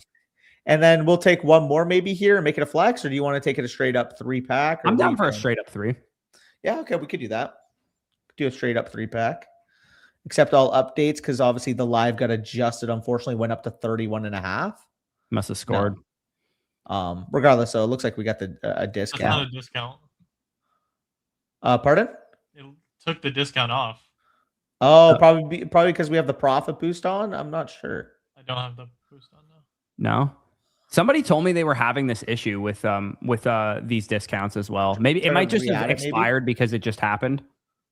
And then we'll take one more maybe here and make it a flex, or do you want to take it a straight up 3-pack? I'm down for a straight up 3. Yeah, okay, we could do that. Do a straight up 3-pack. Accept all updates, because obviously the live got adjusted. Unfortunately, went up to 31.5. Must have scored. No. Regardless, so it looks like we got a discount. That's not a discount. Pardon? It took the discount off. Oh, probably because we have the profit boost on. I'm not sure. I don't have the boost on now. No. Somebody told me they were having this issue with these discounts as well. Maybe it might just have expired because it just happened.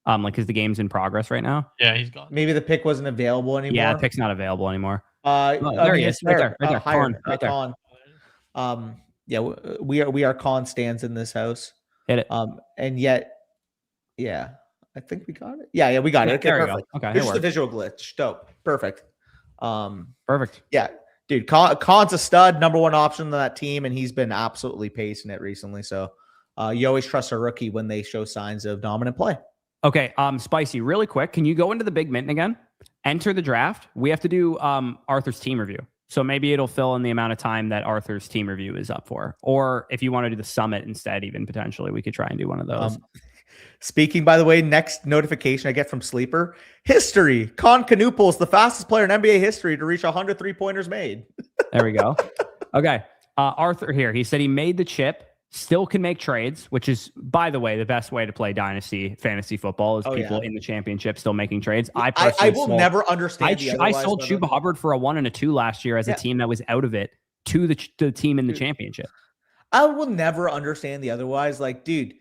Like, because the game's in progress right now. Yeah, he's gone. Maybe the pick wasn't available anymore. Yeah, the pick's not available anymore. There he is. Right there. Con. Yeah, we are con stands in this house. Hit it. And yet, yeah, I think we got it. Yeah, we got it. Okay, perfect. Okay, here's the visual glitch. Dope. Perfect. Perfect. Yeah, dude, Con's a stud, number 1 option on that team, and he's been absolutely pacing it recently. So you always trust a rookie when they show signs of dominant play. Okay, Spicy, really quick, can you go into the Big Mint again? Enter the draft. We have to do Arthur's team review. So maybe it'll fill in the amount of time that Arthur's team review is up for. Or if you want to do the summit instead, even potentially, we could try and do one of those. Speaking, by the way, next notification I get from Sleeper. History. Con Canooples, the fastest player in NBA history to reach 100 3-pointers made. There we go. Okay. Arthur here. He said he made the chip. Still can make trades, which is, by the way, the best way to play Dynasty fantasy football is people in the championship still making trades. I will never understand. I sold Chuba Hubbard for a 1 and a 2 last year as a team that was out of it to the team in the championship. I will never understand the otherwise. Like, dude,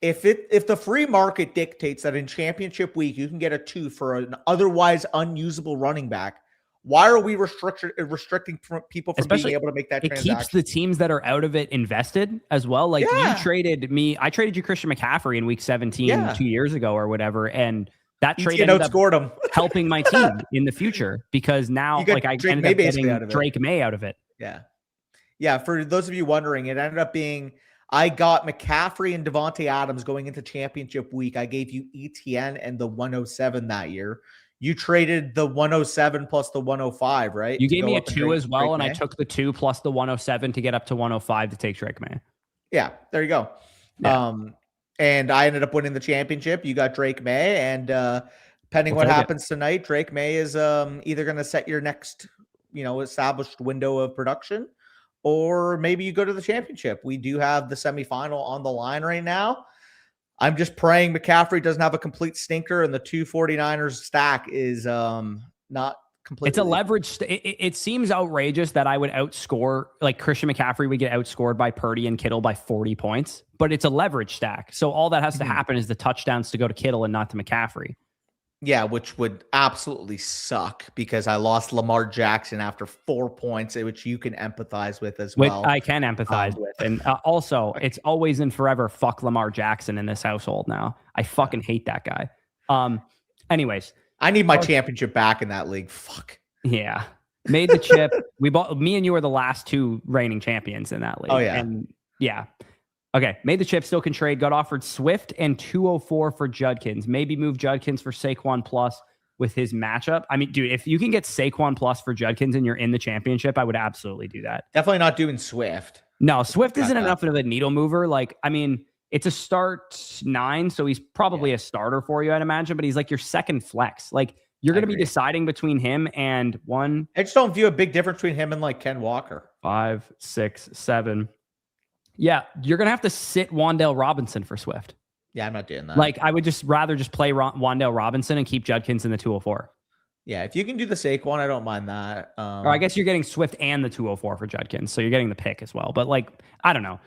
if the free market dictates that in championship week you can get a 2 for an otherwise unusable running back, why are we restricting people from being able to make that transaction? It keeps the teams that are out of it invested as well. Like you traded me. I traded you Christian McCaffrey in week 17 2 years ago or whatever. And that trade ended up helping my team in the future because now like I ended up getting Drake May out of it. Yeah. Yeah. For those of you wondering, it ended up being I got McCaffrey and Devontae Adams going into championship week. I gave you ETN and the 107 that year. You traded the 107 plus the 105, right? You gave me a 2 as well, and I took the 2 plus the 107 to get up to 105 to take Drake May. Yeah, there you go. Yeah. And I ended up winning the championship. You got Drake May, and depending what happens tonight, Drake May is either going to set your next, established window of production, or maybe you go to the championship. We do have the semifinal on the line right now. I'm just praying McCaffrey doesn't have a complete stinker and the 249ers stack is not completely. It's a leverage. It seems outrageous that I would outscore, like Christian McCaffrey would get outscored by Purdy and Kittle by 40 points, but it's a leverage stack. So all that has to happen is the touchdowns to go to Kittle and not to McCaffrey. Yeah, which would absolutely suck because I lost Lamar Jackson after 4 points, which you can empathize with as well. Which I can empathize with. And also, it's always and forever fuck Lamar Jackson in this household now. I fucking hate that guy. Anyways. I need my championship back in that league. Fuck. Yeah. Made the chip. Me and you are the last 2 reigning champions in that league. Oh, yeah. And yeah. Okay, made the chip, still can trade. Got offered Swift and 204 for Judkins. Maybe move Judkins for Saquon Plus with his matchup. I mean, dude, if you can get Saquon Plus for Judkins and you're in the championship, I would absolutely do that. Definitely not doing Swift. No, Swift isn't enough of a needle mover. Like, I mean, it's a start 9, so he's probably a starter for you, I'd imagine, but he's like your second flex. Like, you're going to be deciding between him and one. I just don't view a big difference between him and like Ken Walker. 5, 6, 7. Yeah, you're going to have to sit Wan'Dale Robinson for Swift. Yeah, I'm not doing that. Like, I would rather play Wan'Dale Robinson and keep Judkins in the 204. Yeah, if you can do the Saquon, I don't mind that. Or I guess you're getting Swift and the 204 for Judkins, so you're getting the pick as well. But like, I don't know.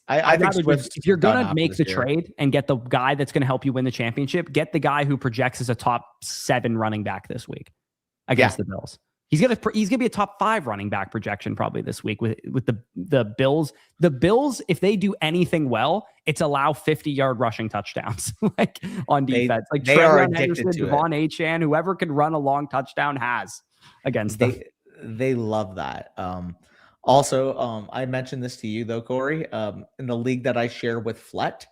I think if you're gonna make the trade and get the guy that's gonna help you win the championship, get the guy who projects as a top 7 running back this week against the Bills. He's gonna be a top 5 running back projection probably this week with the Bills. The Bills, if they do anything well, it's allow 50-yard rushing touchdowns like on defense. They are addicted to Devon Achane, whoever can run a long touchdown has against them. They love that. Also, I mentioned this to you though, Corey. In the league that I share with Flet,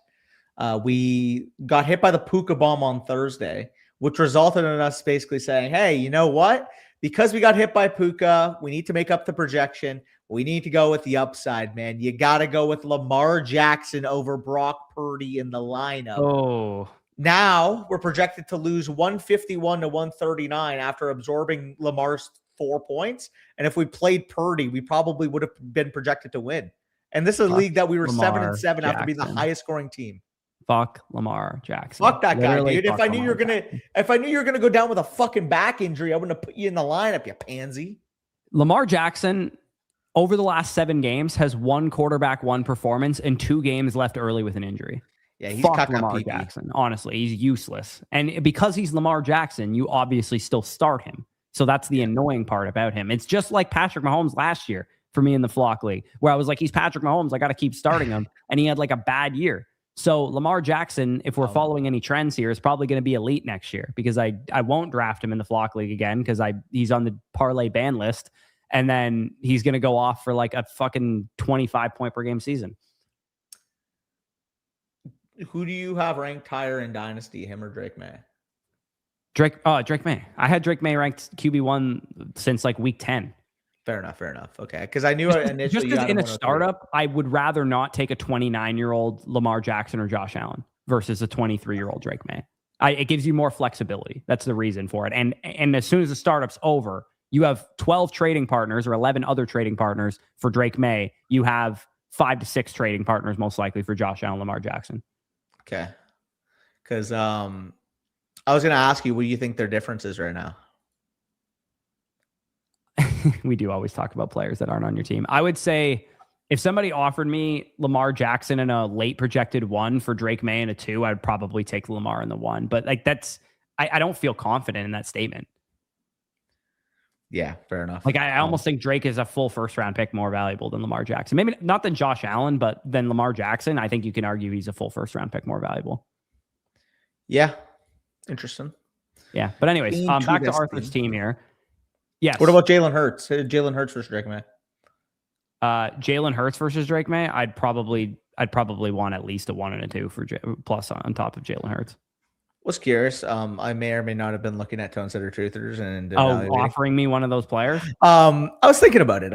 we got hit by the Puka bomb on Thursday, which resulted in us basically saying, "Hey, you know what? Because we got hit by Puka, we need to make up the projection. We need to go with the upside, man. You got to go with Lamar Jackson over Brock Purdy in the lineup." Oh, now we're projected to lose 151 to 139 after absorbing Lamar's 4 points. And if we played Purdy, we probably would have been projected to win. And this is a league that we were 7-7 after being the highest scoring team. Fuck Lamar Jackson. Fuck that guy, dude. If I knew you were gonna go down with a fucking back injury, I wouldn't have put you in the lineup, you pansy. Lamar Jackson, over the last 7 games, has 1 quarterback, 1 performance, and 2 games left early with an injury. Yeah, he's fuck Lamar Jackson. Honestly, he's useless. And because he's Lamar Jackson, you obviously still start him. So that's the annoying part about him. It's just like Patrick Mahomes last year for me in the Flock League, where I was like, he's Patrick Mahomes, I got to keep starting him. And he had like a bad year. So Lamar Jackson, if we're following any trends here, is probably going to be elite next year because I won't draft him in the Flock League again because he's on the parlay ban list. And then he's going to go off for like a fucking 25 point per game season. Who do you have ranked higher in Dynasty, him or Drake May? Drake May. I had Drake May ranked QB1 since like week 10. Fair enough. Okay. Because I knew initially just because in a startup, I would rather not take a 29-year-old Lamar Jackson or Josh Allen versus a 23-year-old Drake May. It gives you more flexibility. That's the reason for it. And as soon as the startup's over, you have 12 trading partners or 11 other trading partners for Drake May. You have 5 to 6 trading partners most likely for Josh Allen, Lamar Jackson. Okay. Because I was going to ask you, what do you think their difference is right now? We do always talk about players that aren't on your team. I would say if somebody offered me Lamar Jackson in a late projected 1 for Drake May in a 2, I'd probably take Lamar in the 1. But like I don't feel confident in that statement. Yeah, fair enough. Like I almost think Drake is a full first round pick more valuable than Lamar Jackson. Maybe not than Josh Allen, but than Lamar Jackson. I think you can argue he's a full first round pick more valuable. Yeah. Interesting. Yeah. But anyways, back to Arthur's team here. Yes. What about Jalen Hurts? Jalen Hurts versus Drake May. Jalen Hurts versus Drake May. I'd probably want at least a 1 and a 2 for plus on top of Jalen Hurts. Was curious. I may or may not have been looking at Tone Setter Truthers and offering me one of those players. I was thinking about it.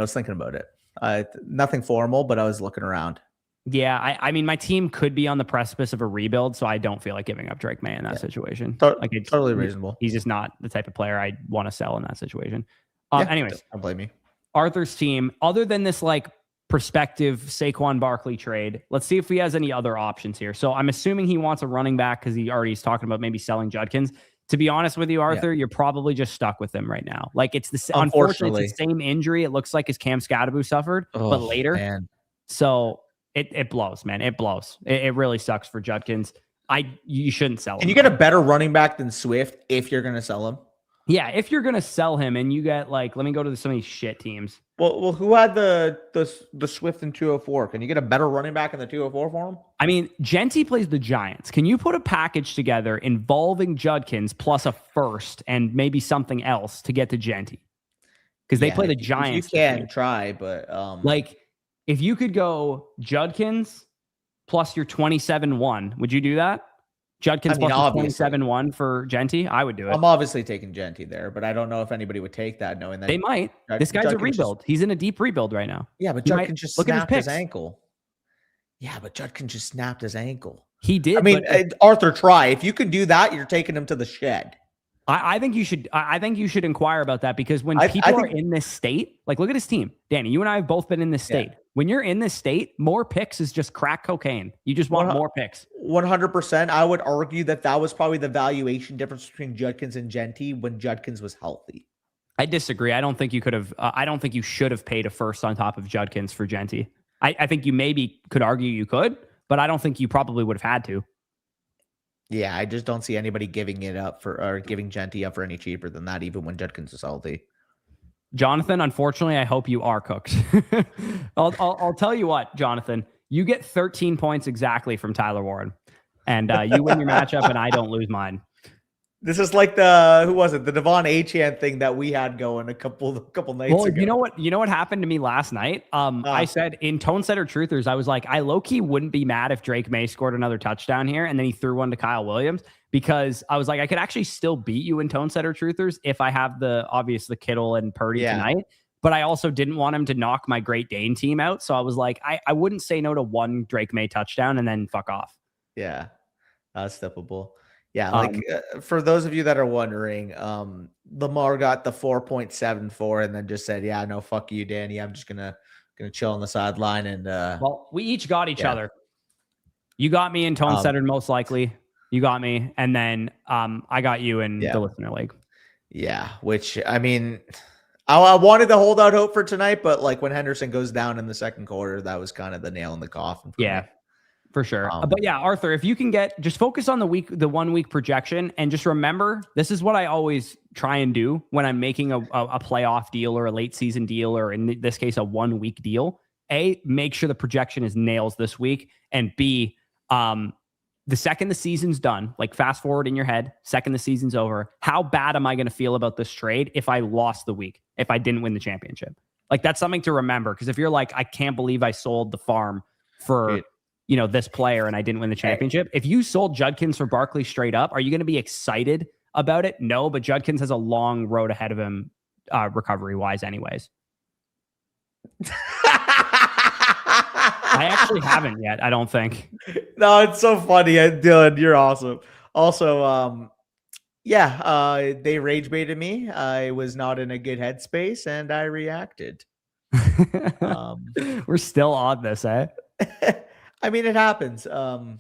Nothing formal, but I was looking around. Yeah, I mean, my team could be on the precipice of a rebuild, so I don't feel like giving up Drake May in that situation. It's totally reasonable. He's just not the type of player I want to sell in that situation. Anyways, don't blame me. Arthur's team, other than this like prospective Saquon Barkley trade, let's see if he has any other options here. So I'm assuming he wants a running back because he already is talking about maybe selling Judkins. To be honest with you, Arthur, you're probably just stuck with him right now. Like it's unfortunately it's the same injury. It looks like as Cam Scadaboo suffered, but later. Man. So it blows, man. It blows. It really sucks for Judkins. You shouldn't sell him. Can you get a better running back than Swift if you're going to sell him? Yeah, if you're going to sell him and you get like, let me go to some of these shit teams. Well, who had the Swift in 204? Can you get a better running back in the 204 for him? I mean, Genty plays the Giants. Can you put a package together involving Judkins plus a first and maybe something else to get to Genty? Because they play the Giants. You can try, but like if you could go Judkins plus your 27-1, would you do that? Judkins plus 27-1 for Genty, I would do it. I'm obviously taking Genty there, but I don't know if anybody would take that knowing that they might. This guy's a rebuild. He's in a deep rebuild right now. Yeah, but Judkins just snapped his ankle. Yeah, but Judkins just snapped his ankle. He did. I mean, Arthur, try. If you can do that, you're taking him to the shed. I think you should. I think you should inquire about that because when people are in this state, like look at his team, Danny. You and I have both been in this state. when you're in this state, more picks is just crack cocaine. You just want more picks. 100%. I would argue that was probably the valuation difference between Judkins and Genty when Judkins was healthy. I disagree. I don't think you could have. I don't think you should have paid a first on top of Judkins for Genty. I think you maybe could argue you could, but I don't think you probably would have had to. Yeah, I just don't see anybody giving it up or giving Genty up for any cheaper than that, even when Judkins is healthy. Jonathan, unfortunately, I hope you are cooked. I'll tell you what, Jonathan, you get 13 points exactly from Tyler Warren, and you win your matchup, and I don't lose mine. This is like the Devon Achane thing that we had going a couple nights ago. You know what happened to me last night? I said in Tone Setter Truthers, I was like, I low-key wouldn't be mad if Drake May scored another touchdown here, and then he threw one to Kyle Williams, because I was like, I could actually still beat you in Tone Setter Truthers if I have the Kittle and Purdy tonight. But I also didn't want him to knock my Great Dane team out. So I was like, I wouldn't say no to one Drake May touchdown and then fuck off. Yeah, that's steppable. Yeah, for those of you that are wondering, Lamar got the 4.74 and then just said, "Yeah, no, fuck you, Danny. I'm just gonna chill on the sideline." And well, we each got each other. You got me in Tone Setter, most likely. You got me, and then I got you in the listener league. Yeah, which I mean, I wanted to hold out hope for tonight, but like when Henderson goes down in the second quarter, that was kind of the nail in the coffin. For me. For sure. But yeah, Arthur, if you can just focus on the 1 week projection, and just remember, this is what I always try and do when I'm making a playoff deal or a late season deal, or in this case, a 1 week deal. A, make sure the projection is nails this week. And B, the second the season's done, like fast forward in your head, second the season's over, how bad am I going to feel about this trade if I lost the week, if I didn't win the championship? Like, that's something to remember. Because if you're like, I can't believe I sold the farm for... this player and I didn't win the championship. If you sold Judkins for Barkley straight up, are you going to be excited about it? No, but Judkins has a long road ahead of him recovery wise anyways. I actually haven't yet, I don't think. No, it's so funny. Dylan, you're awesome. Also, they rage baited me. I was not in a good headspace and I reacted. We're still on this, eh? I mean, it happens. Thank God,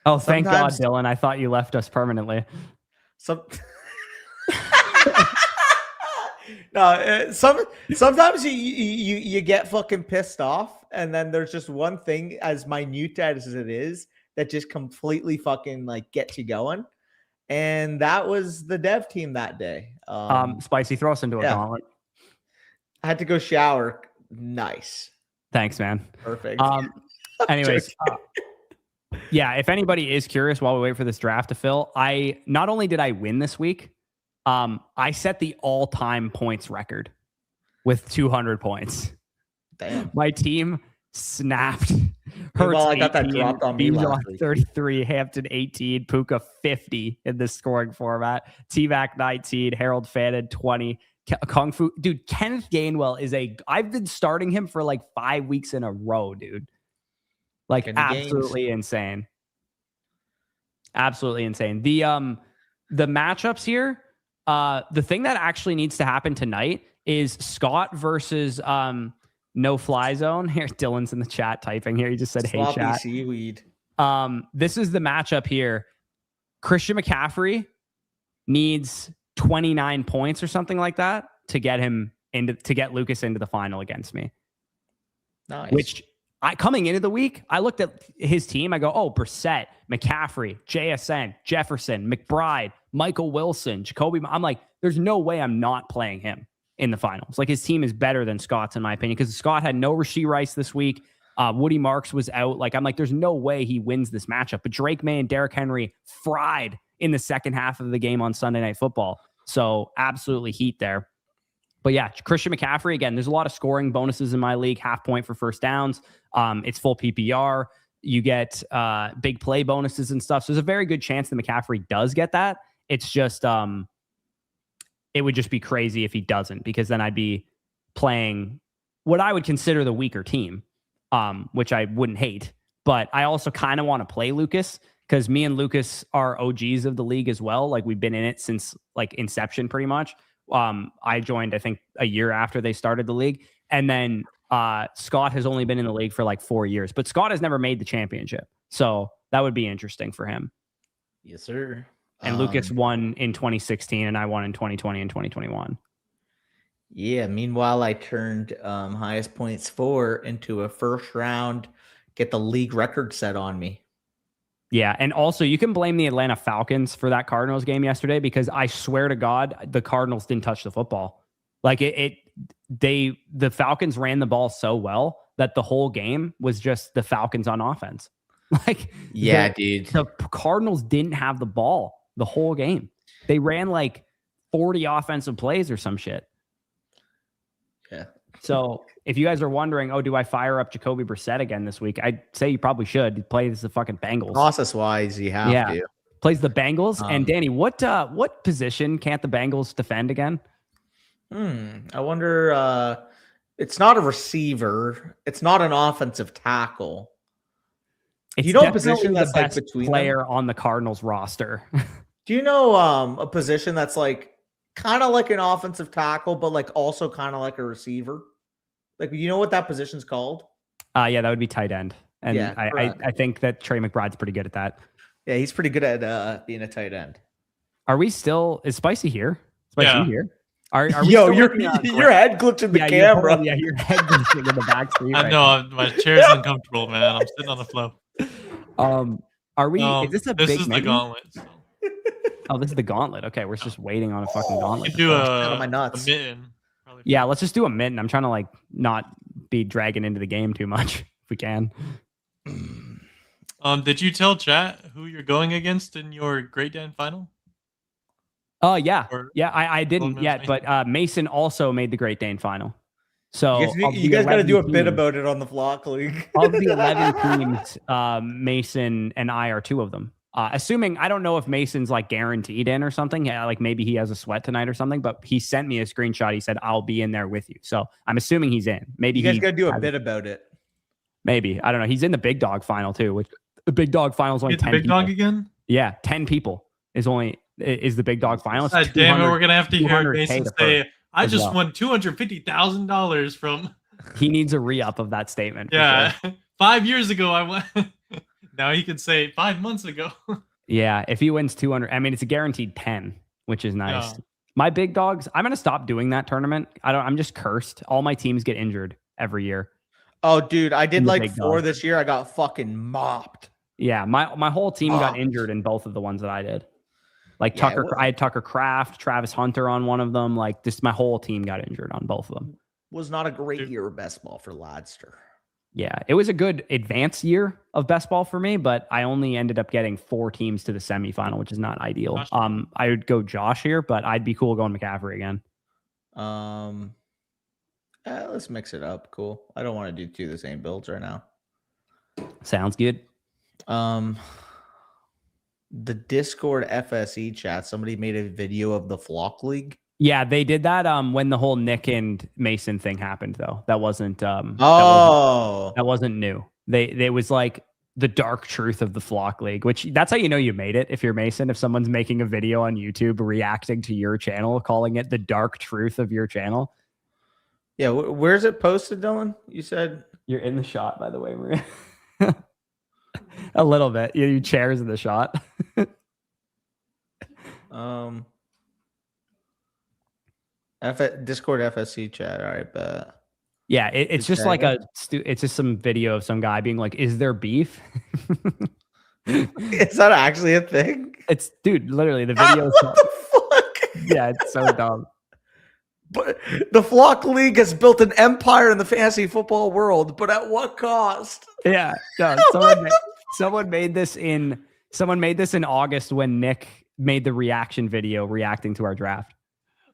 Dylan. I thought you left us permanently. Sometimes you get fucking pissed off, and then there's just one thing, as minute as it is, that just completely fucking like gets you going. And that was the dev team that day. Spicy, throw us into a gauntlet. I had to go shower. Nice. Thanks, man. Perfect. Anyways, if anybody is curious while we wait for this draft to fill, not only did I win this week, I set the all-time points record with 200 points. Damn. My team snapped. I got that dropped on me last week. 33, Hampton 18, Puka 50 in this scoring format, T-Mac 19, Harold Fannin 20, Kung Fu. Dude, Kenneth Gainwell I've been starting him for like 5 weeks in a row, dude. Like, absolutely insane. Absolutely insane. The matchups here, the thing that actually needs to happen tonight is Scott versus No Fly Zone. Here, Dylan's in the chat typing here. He just said, Sloppy hey, chat. Seaweed. This is the matchup here. Christian McCaffrey needs 29 points or something like that to get Lucas into the final against me. Nice. Which... coming into the week, I looked at his team. I go, Brissett, McCaffrey, JSN, Jefferson, McBride, Michael Wilson, Jacoby. I'm like, there's no way I'm not playing him in the finals. Like, his team is better than Scott's, in my opinion, because Scott had no Rashee Rice this week. Woody Marks was out. Like, I'm like, there's no way he wins this matchup. But Drake May and Derrick Henry fried in the second half of the game on Sunday Night Football. So absolutely heat there. But yeah, Christian McCaffrey, again, there's a lot of scoring bonuses in my league, 0.5 point for first downs. It's full PPR. You get big play bonuses and stuff. So there's a very good chance that McCaffrey does get that. It's just, it would just be crazy if he doesn't, because then I'd be playing what I would consider the weaker team, which I wouldn't hate. But I also kind of want to play Lucas, because me and Lucas are OGs of the league as well. Like, we've been in it since like inception pretty much. I joined, I think, a year after they started the league. And then Scott has only been in the league for like 4 years, but Scott has never made the championship. So that would be interesting for him. Yes, sir. And Lucas won in 2016 and I won in 2020 and 2021. Yeah. Meanwhile, I turned highest points 4 into a first round, get the league record set on me. Yeah, and also you can blame the Atlanta Falcons for that Cardinals game yesterday because I swear to God, the Cardinals didn't touch the football. Like the Falcons ran the ball so well that the whole game was just the Falcons on offense. Like, dude, the Cardinals didn't have the ball the whole game. They ran like 40 offensive plays or some shit. Yeah. So if you guys are wondering, do I fire up Jacoby Brissett again this week? I'd say you probably should. He plays the fucking Bengals. Process-wise, you have to. Plays the Bengals. And Danny, what position can't the Bengals defend again? I wonder. It's not a receiver. It's not an offensive tackle. It's position that's the best like between player them? on the Cardinals roster. Do you know a position that's like kind of like an offensive tackle, but like also kind of like a receiver? Like, you know what that position's called? Yeah, that would be tight end. And Yeah, I think that Trey McBride's pretty good at that. Yeah, he's pretty good at being a tight end. Is Spicy here? Yeah. Are we Yo, your head glitching the camera. Your head glitching in the back screen. I know, my chair's uncomfortable, man. I'm sitting on the floor. Are we? Is this a this big is menu? the gauntlet. So. Oh, this is the gauntlet. Okay, we're just waiting on a fucking gauntlet. We could do out of my nuts. a mitten. Yeah, let's just do a mitten. I'm trying to like not be dragging into the game too much if we can. Did you tell chat who you're going against in your Great Dan final? Oh yeah, I didn't yet, but Mason also made the Great Dane final. So you guys got to do a bit about it on the Flock League. Of the 11 teams, Mason and I are 2 of them. Assuming, I don't know if Mason's like guaranteed in or something. Yeah, like maybe he has a sweat tonight or something, but he sent me a screenshot. He said, I'll be in there with you. So I'm assuming he's in. Maybe you guys got to do a bit about it. Maybe. I don't know. He's in the big dog final too, which the big dog final is only 10 big people. Dog again? Yeah. 10 people is the big dog final. God damn it. We're going to have to hear Mason say, I just won $250,000 from. He needs a re-up of that statement. Yeah. Sure. 5 years ago, I won. Now he can say 5 months ago. Yeah, if he wins 200, I mean, it's a guaranteed 10, which is nice. Yeah. My big dogs, I'm going to stop doing that tournament. I'm just cursed. All my teams get injured every year. Oh, dude, I did like 4 this year. I got fucking mopped. Yeah, my whole team got injured in both of the ones that I did. Like Tucker, I had Tucker Kraft, Travis Hunter on one of them. Like just my whole team got injured on both of them. Was not a great year of best ball for Ladster. Yeah, it was a good advanced year of best ball for me, but I only ended up getting 4 teams to the semifinal, which is not ideal. I would go Josh here, but I'd be cool going McCaffrey again. Let's mix it up. Cool. I don't want to do 2 of the same builds right now. Sounds good. The Discord FSE chat, somebody made a video of the Flock League. Yeah, they did that when the whole Nick and Mason thing happened, though. That wasn't that wasn't new. They was like the dark truth of the Flock League, which that's how you know you made it if you're Mason. If someone's making a video on YouTube reacting to your channel, calling it the dark truth of your channel. Yeah, where's it posted, Dylan? You said you're in the shot, by the way, Maria. A little bit. Your chair's in the shot. Discord FSC chat. All right, but yeah, it's just like it's just some video of some guy being like, "Is there beef?" Is that actually a thing? It's literally the video. What the fuck? Yeah, it's so dumb. But the Flock League has built an empire in the fantasy football world, but at what cost? Yeah, no, someone made this in August when Nick made the reaction video reacting to our draft.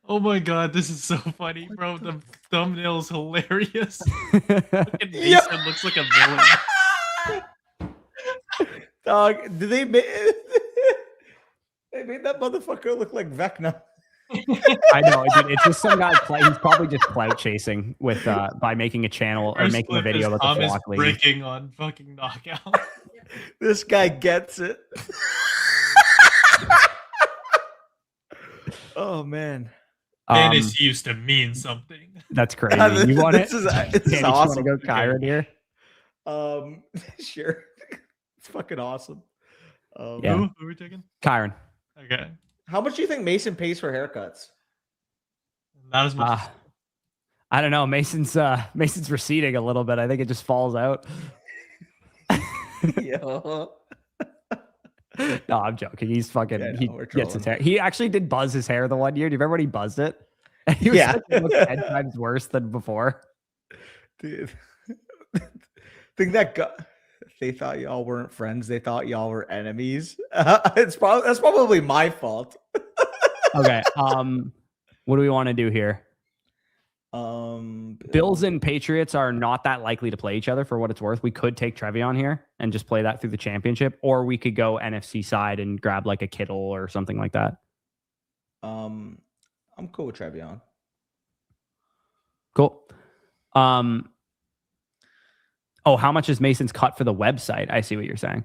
Oh my god, this is so funny, bro. The thumbnail's hilarious. Fucking Mason looks like a villain. Dog, did they make that motherfucker look like Vecna? I know, dude. It's just some guy he's probably just clout chasing with by making a channel or making a video about the Flock League. Breaking on fucking knockout. This guy gets it. Oh man. Dynasty used to mean something. That's crazy. You want this it? This is awesome. You want to go Kyron here? Sure. It's fucking awesome. Who are we taking? Kyron. Okay. How much do you think Mason pays for haircuts? Not as much. I don't know. Mason's receding a little bit. I think it just falls out. Yeah. No, I'm joking. He's fucking. Yeah, no, he gets his hair. He actually did buzz his hair the one year. Do you remember when he buzzed it? He was like, 10 times worse than before. Dude, think that they thought y'all weren't friends. They thought y'all were enemies. That's probably my fault. Okay. What do we want to do here? Bills and Patriots are not that likely to play each other for what it's worth. We could take Trevion here and just play that through the championship, or we could go NFC side and grab like a Kittle or something like that. I'm cool with Trevion. Cool. Oh, how much is Mason's cut for the website? I see what you're saying.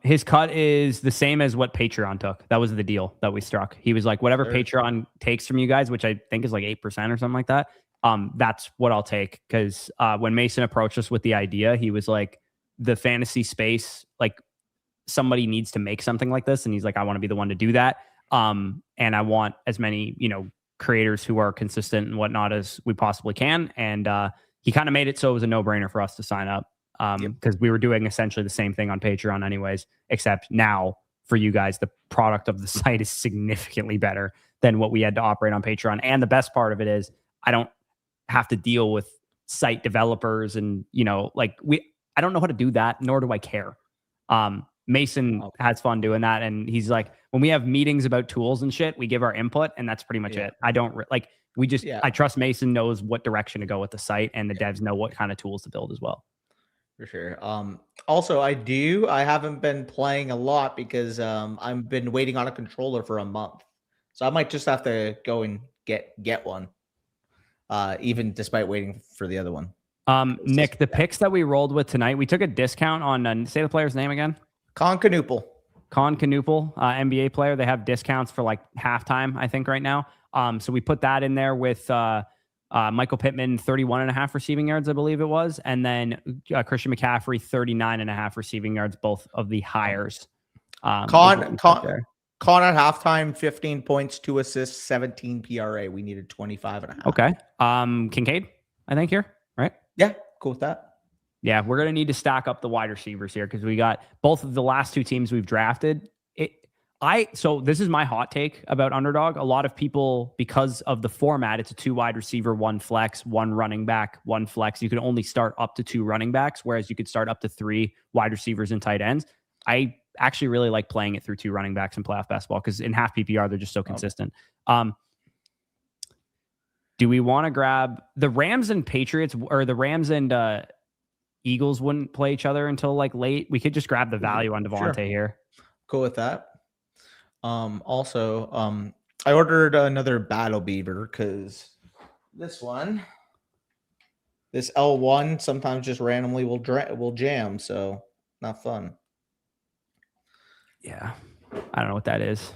His cut is the same as what Patreon took. That was the deal that we struck. He was like, whatever Patreon takes from you guys, which I think is like 8% or something like that. That's what I'll take. Because when Mason approached us with the idea, he was like, the fantasy space, like somebody needs to make something like this. And he's like, I want to be the one to do that. And I want as many, creators who are consistent and whatnot as we possibly can. And he kind of made it so it was a no-brainer for us to sign up because we were doing essentially the same thing on Patreon anyways, except now for you guys, the product of the site is significantly better than what we had to operate on Patreon. And the best part of it is I don't have to deal with site developers and, I don't know how to do that, nor do I care. Mason has fun doing that. And he's like, when we have meetings about tools and shit, we give our input and that's pretty much it. I don't I trust Mason knows what direction to go with the site and the devs know what kind of tools to build as well. For sure. Also I haven't been playing a lot because I've been waiting on a controller for a month. So I might just have to go and get one. Even despite waiting for the other one. Nick, the picks that we rolled with tonight, we took a discount on say the player's name again. Con Canoopel, NBA player. They have discounts for like halftime, I think, right now. So we put that in there with Michael Pittman, 31.5 receiving yards, I believe it was. And then Christian McCaffrey, 39.5 receiving yards, both of the hires. Con at halftime, 15 points, 2 assists, 17 PRA. We needed 25.5. Okay. Kincaid, I think here, right? Yeah, cool with that. Yeah, we're going to need to stack up the wide receivers here because we got both of the last two teams we've drafted. So this is my hot take about Underdog. A lot of people, because of the format, it's a 2 wide receiver, 1 flex, 1 running back, 1 flex. You can only start up to 2 running backs, whereas you could start up to 3 wide receivers and tight ends. I actually really like playing it through 2 running backs in playoff basketball because in half PPR, they're just so consistent. Do we want to grab the Rams and Patriots, or the Rams and Eagles wouldn't play each other until like late? We could just grab the value on Devontae here. Cool with that. Also, I ordered another Battle Beaver because this L1 sometimes just randomly will jam, so not fun. Yeah, I don't know what that is.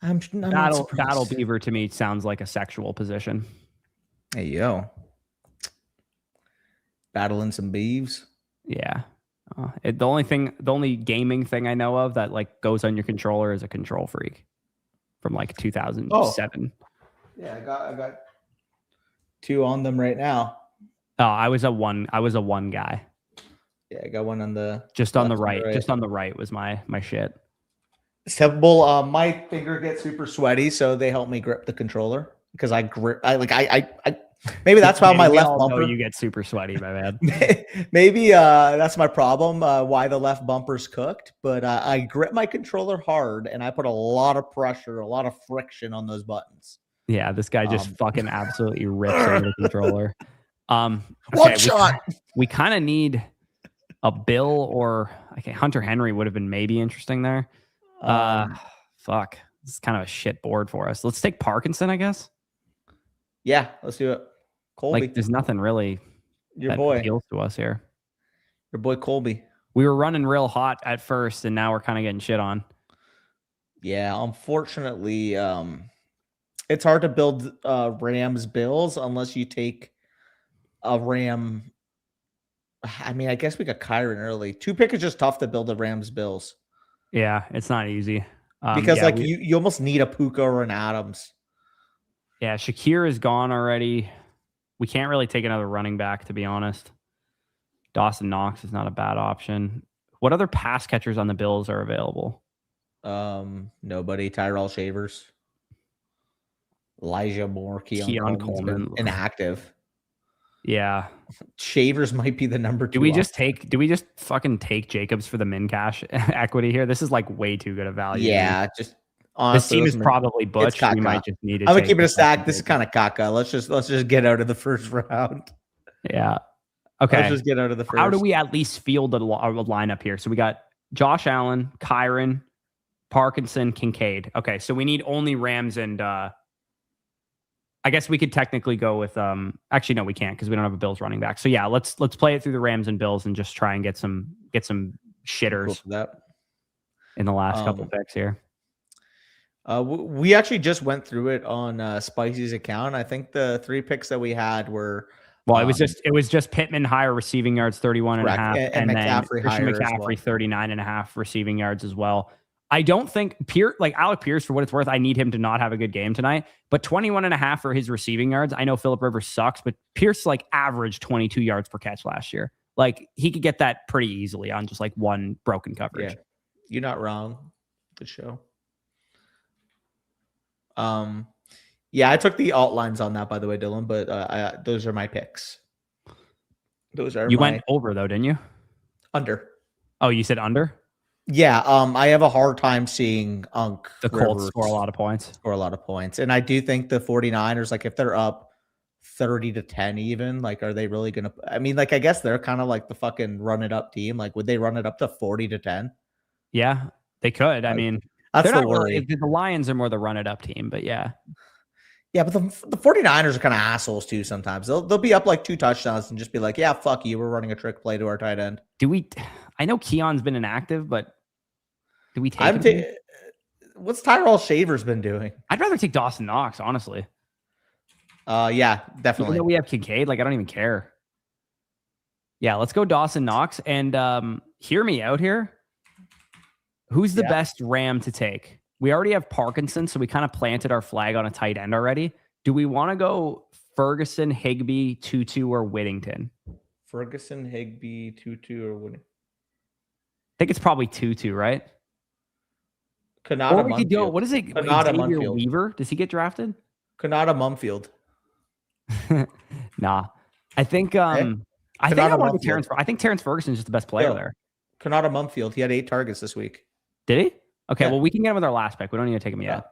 I'm Battle Beaver to me sounds like a sexual position. Hey yo, battling some beeves. Yeah. The only gaming thing I know of that like goes on your controller is a Control Freak from like 2007. Yeah, I got 2 on them right now. Oh, I was a one guy. Yeah, I got one on the on the right. Just on the right was my shit. Simple. My finger gets super sweaty, so they help me grip the controller because I maybe that's why my left bumper. You get super sweaty, my man. Maybe that's my problem. Why the left bumper's cooked, but I grip my controller hard and I put a lot of pressure, a lot of friction on those buttons. Yeah, this guy just fucking absolutely rips on the controller. One shot. We kind of need a Bill or Hunter Henry would have been maybe interesting there. Fuck, this is kind of a shit board for us. Let's take Parkinson, I guess. Yeah, let's do it. Colby. Like, there's nothing really that appeals to us here. Your boy Colby. We were running real hot at first, and now we're kind of getting shit on. Yeah, unfortunately, It's hard to build Rams Bills unless you take a Ram. I mean, I guess we got Kyron early. 2-pick is just tough to build a Rams Bills. Yeah, it's not easy. Because you almost need a Puka or an Adams. Yeah, Shakir is gone already. We can't really take another running back, to be honest. Dawson Knox is not a bad option. What other pass catchers on the Bills are available? Nobody. Tyrell Shavers. Elijah Moore. Keon Coleman. Inactive. Yeah. Shavers might be the number 2. Do we just fucking take Jacobs for the min cash equity here? This is like way too good a value. Yeah, just honestly, this team is probably butch. We might just need to. I'm gonna keep it a stack. This is kind of caca. Let's just get out of the first round. Yeah. Okay. Let's just get out of the first. How do we at least field a lineup here? So we got Josh Allen, Kyron, Parkinson, Kincaid. Okay, so we need only Rams and I guess we could technically go with actually no, we can't because we don't have a Bills running back. So yeah, let's play it through the Rams and Bills and just try and get some shitters in the last couple picks here. We actually just went through it on Spicy's account. I think the 3 picks that we had were it was just Pittman higher receiving yards 31.5 and then Christian McCaffrey 39.5 receiving yards as well. I don't think Alec Pierce, for what it's worth, I need him to not have a good game tonight, but 21.5 for his receiving yards. I know Phillip Rivers sucks, but Pierce averaged 22 yards per catch last year. He could get that pretty easily on just one broken coverage. Yeah, you're not wrong. Good show. Yeah, I took the alt lines on that, by the way, Dylan, but those are my picks. You went over though, didn't you? Under. Oh, you said under? Yeah, I have a hard time seeing the Colts score a lot of points. And I do think the 49ers, if they're up 30-10 even, are they really going to – I mean, I guess they're kind of the fucking run-it-up team. Would they run it up to 40-10? Yeah, they could. I mean – that's the worry. The Lions are more the run-it-up team, but yeah. Yeah, but the 49ers are kind of assholes too sometimes. They'll be up 2 touchdowns and just be like, yeah, fuck you, we're running a trick play to our tight end. I know Keon's been inactive, but do we take him? What's Tyrell Shavers been doing? I'd rather take Dawson Knox, honestly. Yeah, definitely. Even though we have Kincaid, I don't even care. Yeah, let's go Dawson Knox. And hear me out here. Who's the best Ram to take? We already have Parkinson, so we kind of planted our flag on a tight end already. Do we want to go Ferguson, Higbee, Tutu, or Whittington? Ferguson, Higbee, Tutu, or Whittington? I think it's probably Tutu, right? What is it? Xavier Weaver? Does he get drafted? Kanata Mumfield. Nah. I think I want to Terrence. I think Terrence Ferguson is just the best player there. Kanata Mumfield. He had 8 targets this week. Did he? Okay, well, we can get him with our last pick. We don't need to take him yet.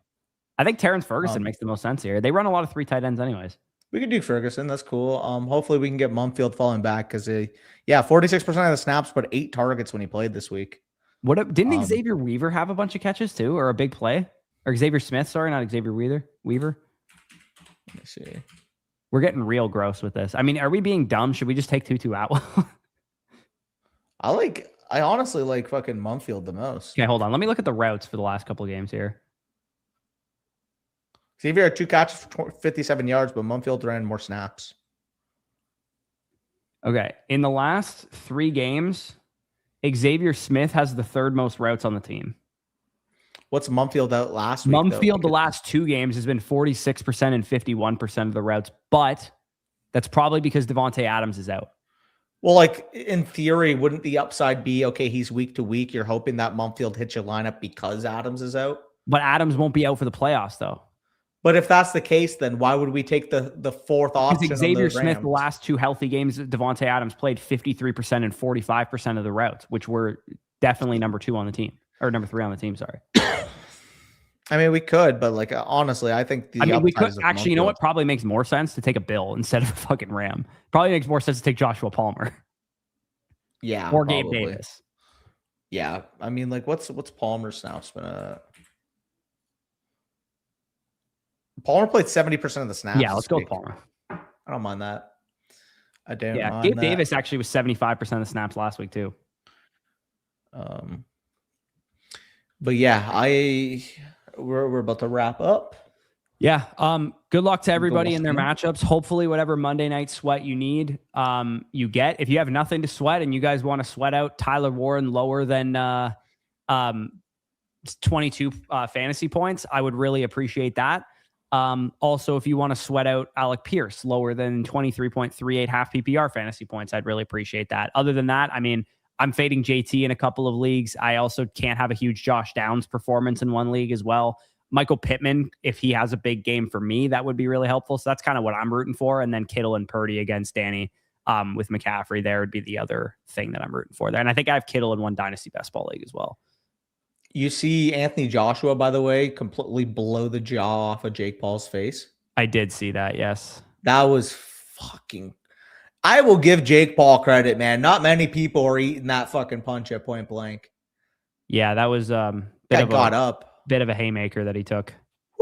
I think Terrence Ferguson makes the most sense here. They run a lot of 3 tight ends anyways. We could do Ferguson. That's cool. Hopefully we can get Mumfield falling back because 46% of the snaps, but 8 targets when he played this week. Didn't Xavier Weaver have a bunch of catches too, or a big play? Or Xavier Smith, sorry, not Xavier Weaver. Let me see. We're getting real gross with this. I mean, are we being dumb? Should we just take Tutu Atwell? I honestly like fucking Mumfield the most. Okay, hold on. Let me look at the routes for the last couple of games here. Xavier had 2 catches for 57 yards, but Mumfield ran more snaps. Okay. In the last 3 games, Xavier Smith has the 3rd most routes on the team. What's Mumfield out last week? Mumfield, the last 2 games, has been 46% and 51% of the routes, but that's probably because Devontae Adams is out. Well, in theory, wouldn't the upside be, okay, he's week to week. You're hoping that Mumfield hits your lineup because Adams is out? But Adams won't be out for the playoffs, though. But if that's the case, then why would we take the 4th option? Because Xavier Smith, the last 2 healthy games, Devontae Adams played 53% and 45% of the routes, which were definitely number 2 on the team. Or number 3 on the team, sorry. I mean, we could, but honestly, I think we could actually. You know what? Probably makes more sense to take a Bill instead of a fucking Ram. Probably makes more sense to take Joshua Palmer. Yeah, or Gabe Davis. Yeah, I mean, what's Palmer's snaps been? Palmer played 70% of the snaps. Yeah, let's go with Palmer. I don't mind that. I don't. Yeah, Gabe Davis actually was 75% of the snaps last week too. But yeah, we're about to wrap up. Yeah. Good luck to everybody in their matchups. Hopefully whatever Monday night sweat you need, you get. If you have nothing to sweat and you guys want to sweat out Tyler Warren lower than 22 fantasy points, I would really appreciate that. Also, if you want to sweat out Alec Pierce lower than 23.38 half PPR fantasy points, I'd really appreciate that. Other than that, I mean, I'm fading JT in a couple of leagues. I also can't have a huge Josh Downs performance in one league as well. Michael Pittman, if he has a big game for me, that would be really helpful. So that's kind of what I'm rooting for. And then Kittle and Purdy against Danny with McCaffrey there would be the other thing that I'm rooting for there. And I think I have Kittle in one Dynasty Best Ball League as well. You see Anthony Joshua, by the way, completely blow the jaw off of Jake Paul's face. I did see that, yes. That was fucking... I will give Jake Paul credit, man. Not many people are eating that fucking punch at point blank. Yeah, that was bit of a haymaker that he took.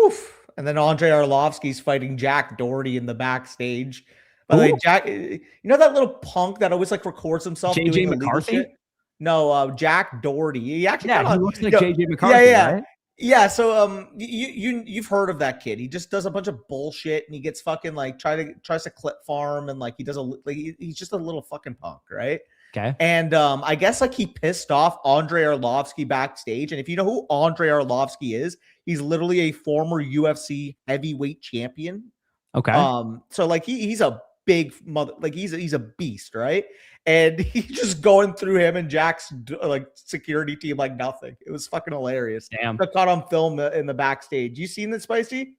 Oof. And then Andre Arlovsky's fighting Jack Doherty in the backstage. By the way, Jack, you know that little punk that always like records himself JJ doing McCarthy? Shit? No, Jack Doherty. He actually he looks like JJ McCarthy, right? Yeah, so you've heard of that kid. He just does a bunch of bullshit and he gets fucking like tries to clip farm and like he does he's just a little fucking punk, right? Okay. And I guess like he pissed off Andre Arlovsky backstage. And if you know who Andre Arlovsky is, he's literally a former UFC heavyweight champion. Okay. So like he's a big mother, like he's a beast, right? And he's just going through him and Jack's like security team like nothing. It was fucking hilarious. Damn. I caught on film in the backstage. You seen this, Spicy?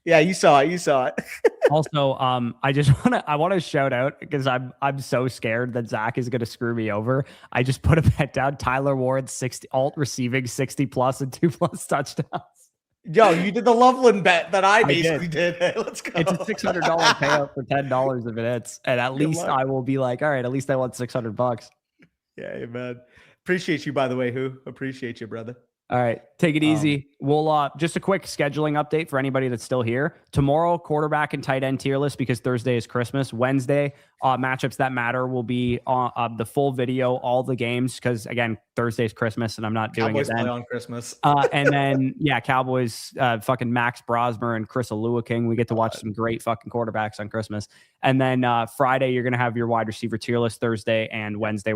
Yeah, you saw it. Also, I want to shout out because I'm so scared that Zach is going to screw me over. I just put a bet down. Tyler Ward 60 alt receiving 60+ and 2+ touchdowns. Yo, you did the Loveland bet that I basically did. Hey, let's go. It's a $600 payout for $10 if it hits, and at least I will be like, all right, at least I won $600. Yeah, man. Appreciate you, by the way. Who appreciate you, brother. All right, take it easy. We'll just a quick scheduling update for anybody that's still here. Tomorrow, quarterback and tight end tier list because Thursday is Christmas. Wednesday, matchups that matter will be on the full video, all the games because again, Thursday's Christmas and I'm not doing Cowboys it then. Play on Christmas. And then Cowboys, fucking Max Brosmer and Chris King. We get to watch some great fucking quarterbacks on Christmas. And then Friday, you're gonna have your wide receiver tier list. Thursday and Wednesday,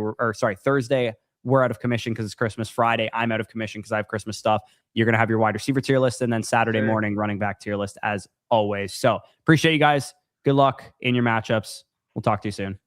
Thursday. We're out of commission because it's Christmas. Friday, I'm out of commission because I have Christmas stuff. You're going to have your wide receiver tier list and then Saturday morning running back tier list as always. So appreciate you guys. Good luck in your matchups. We'll talk to you soon.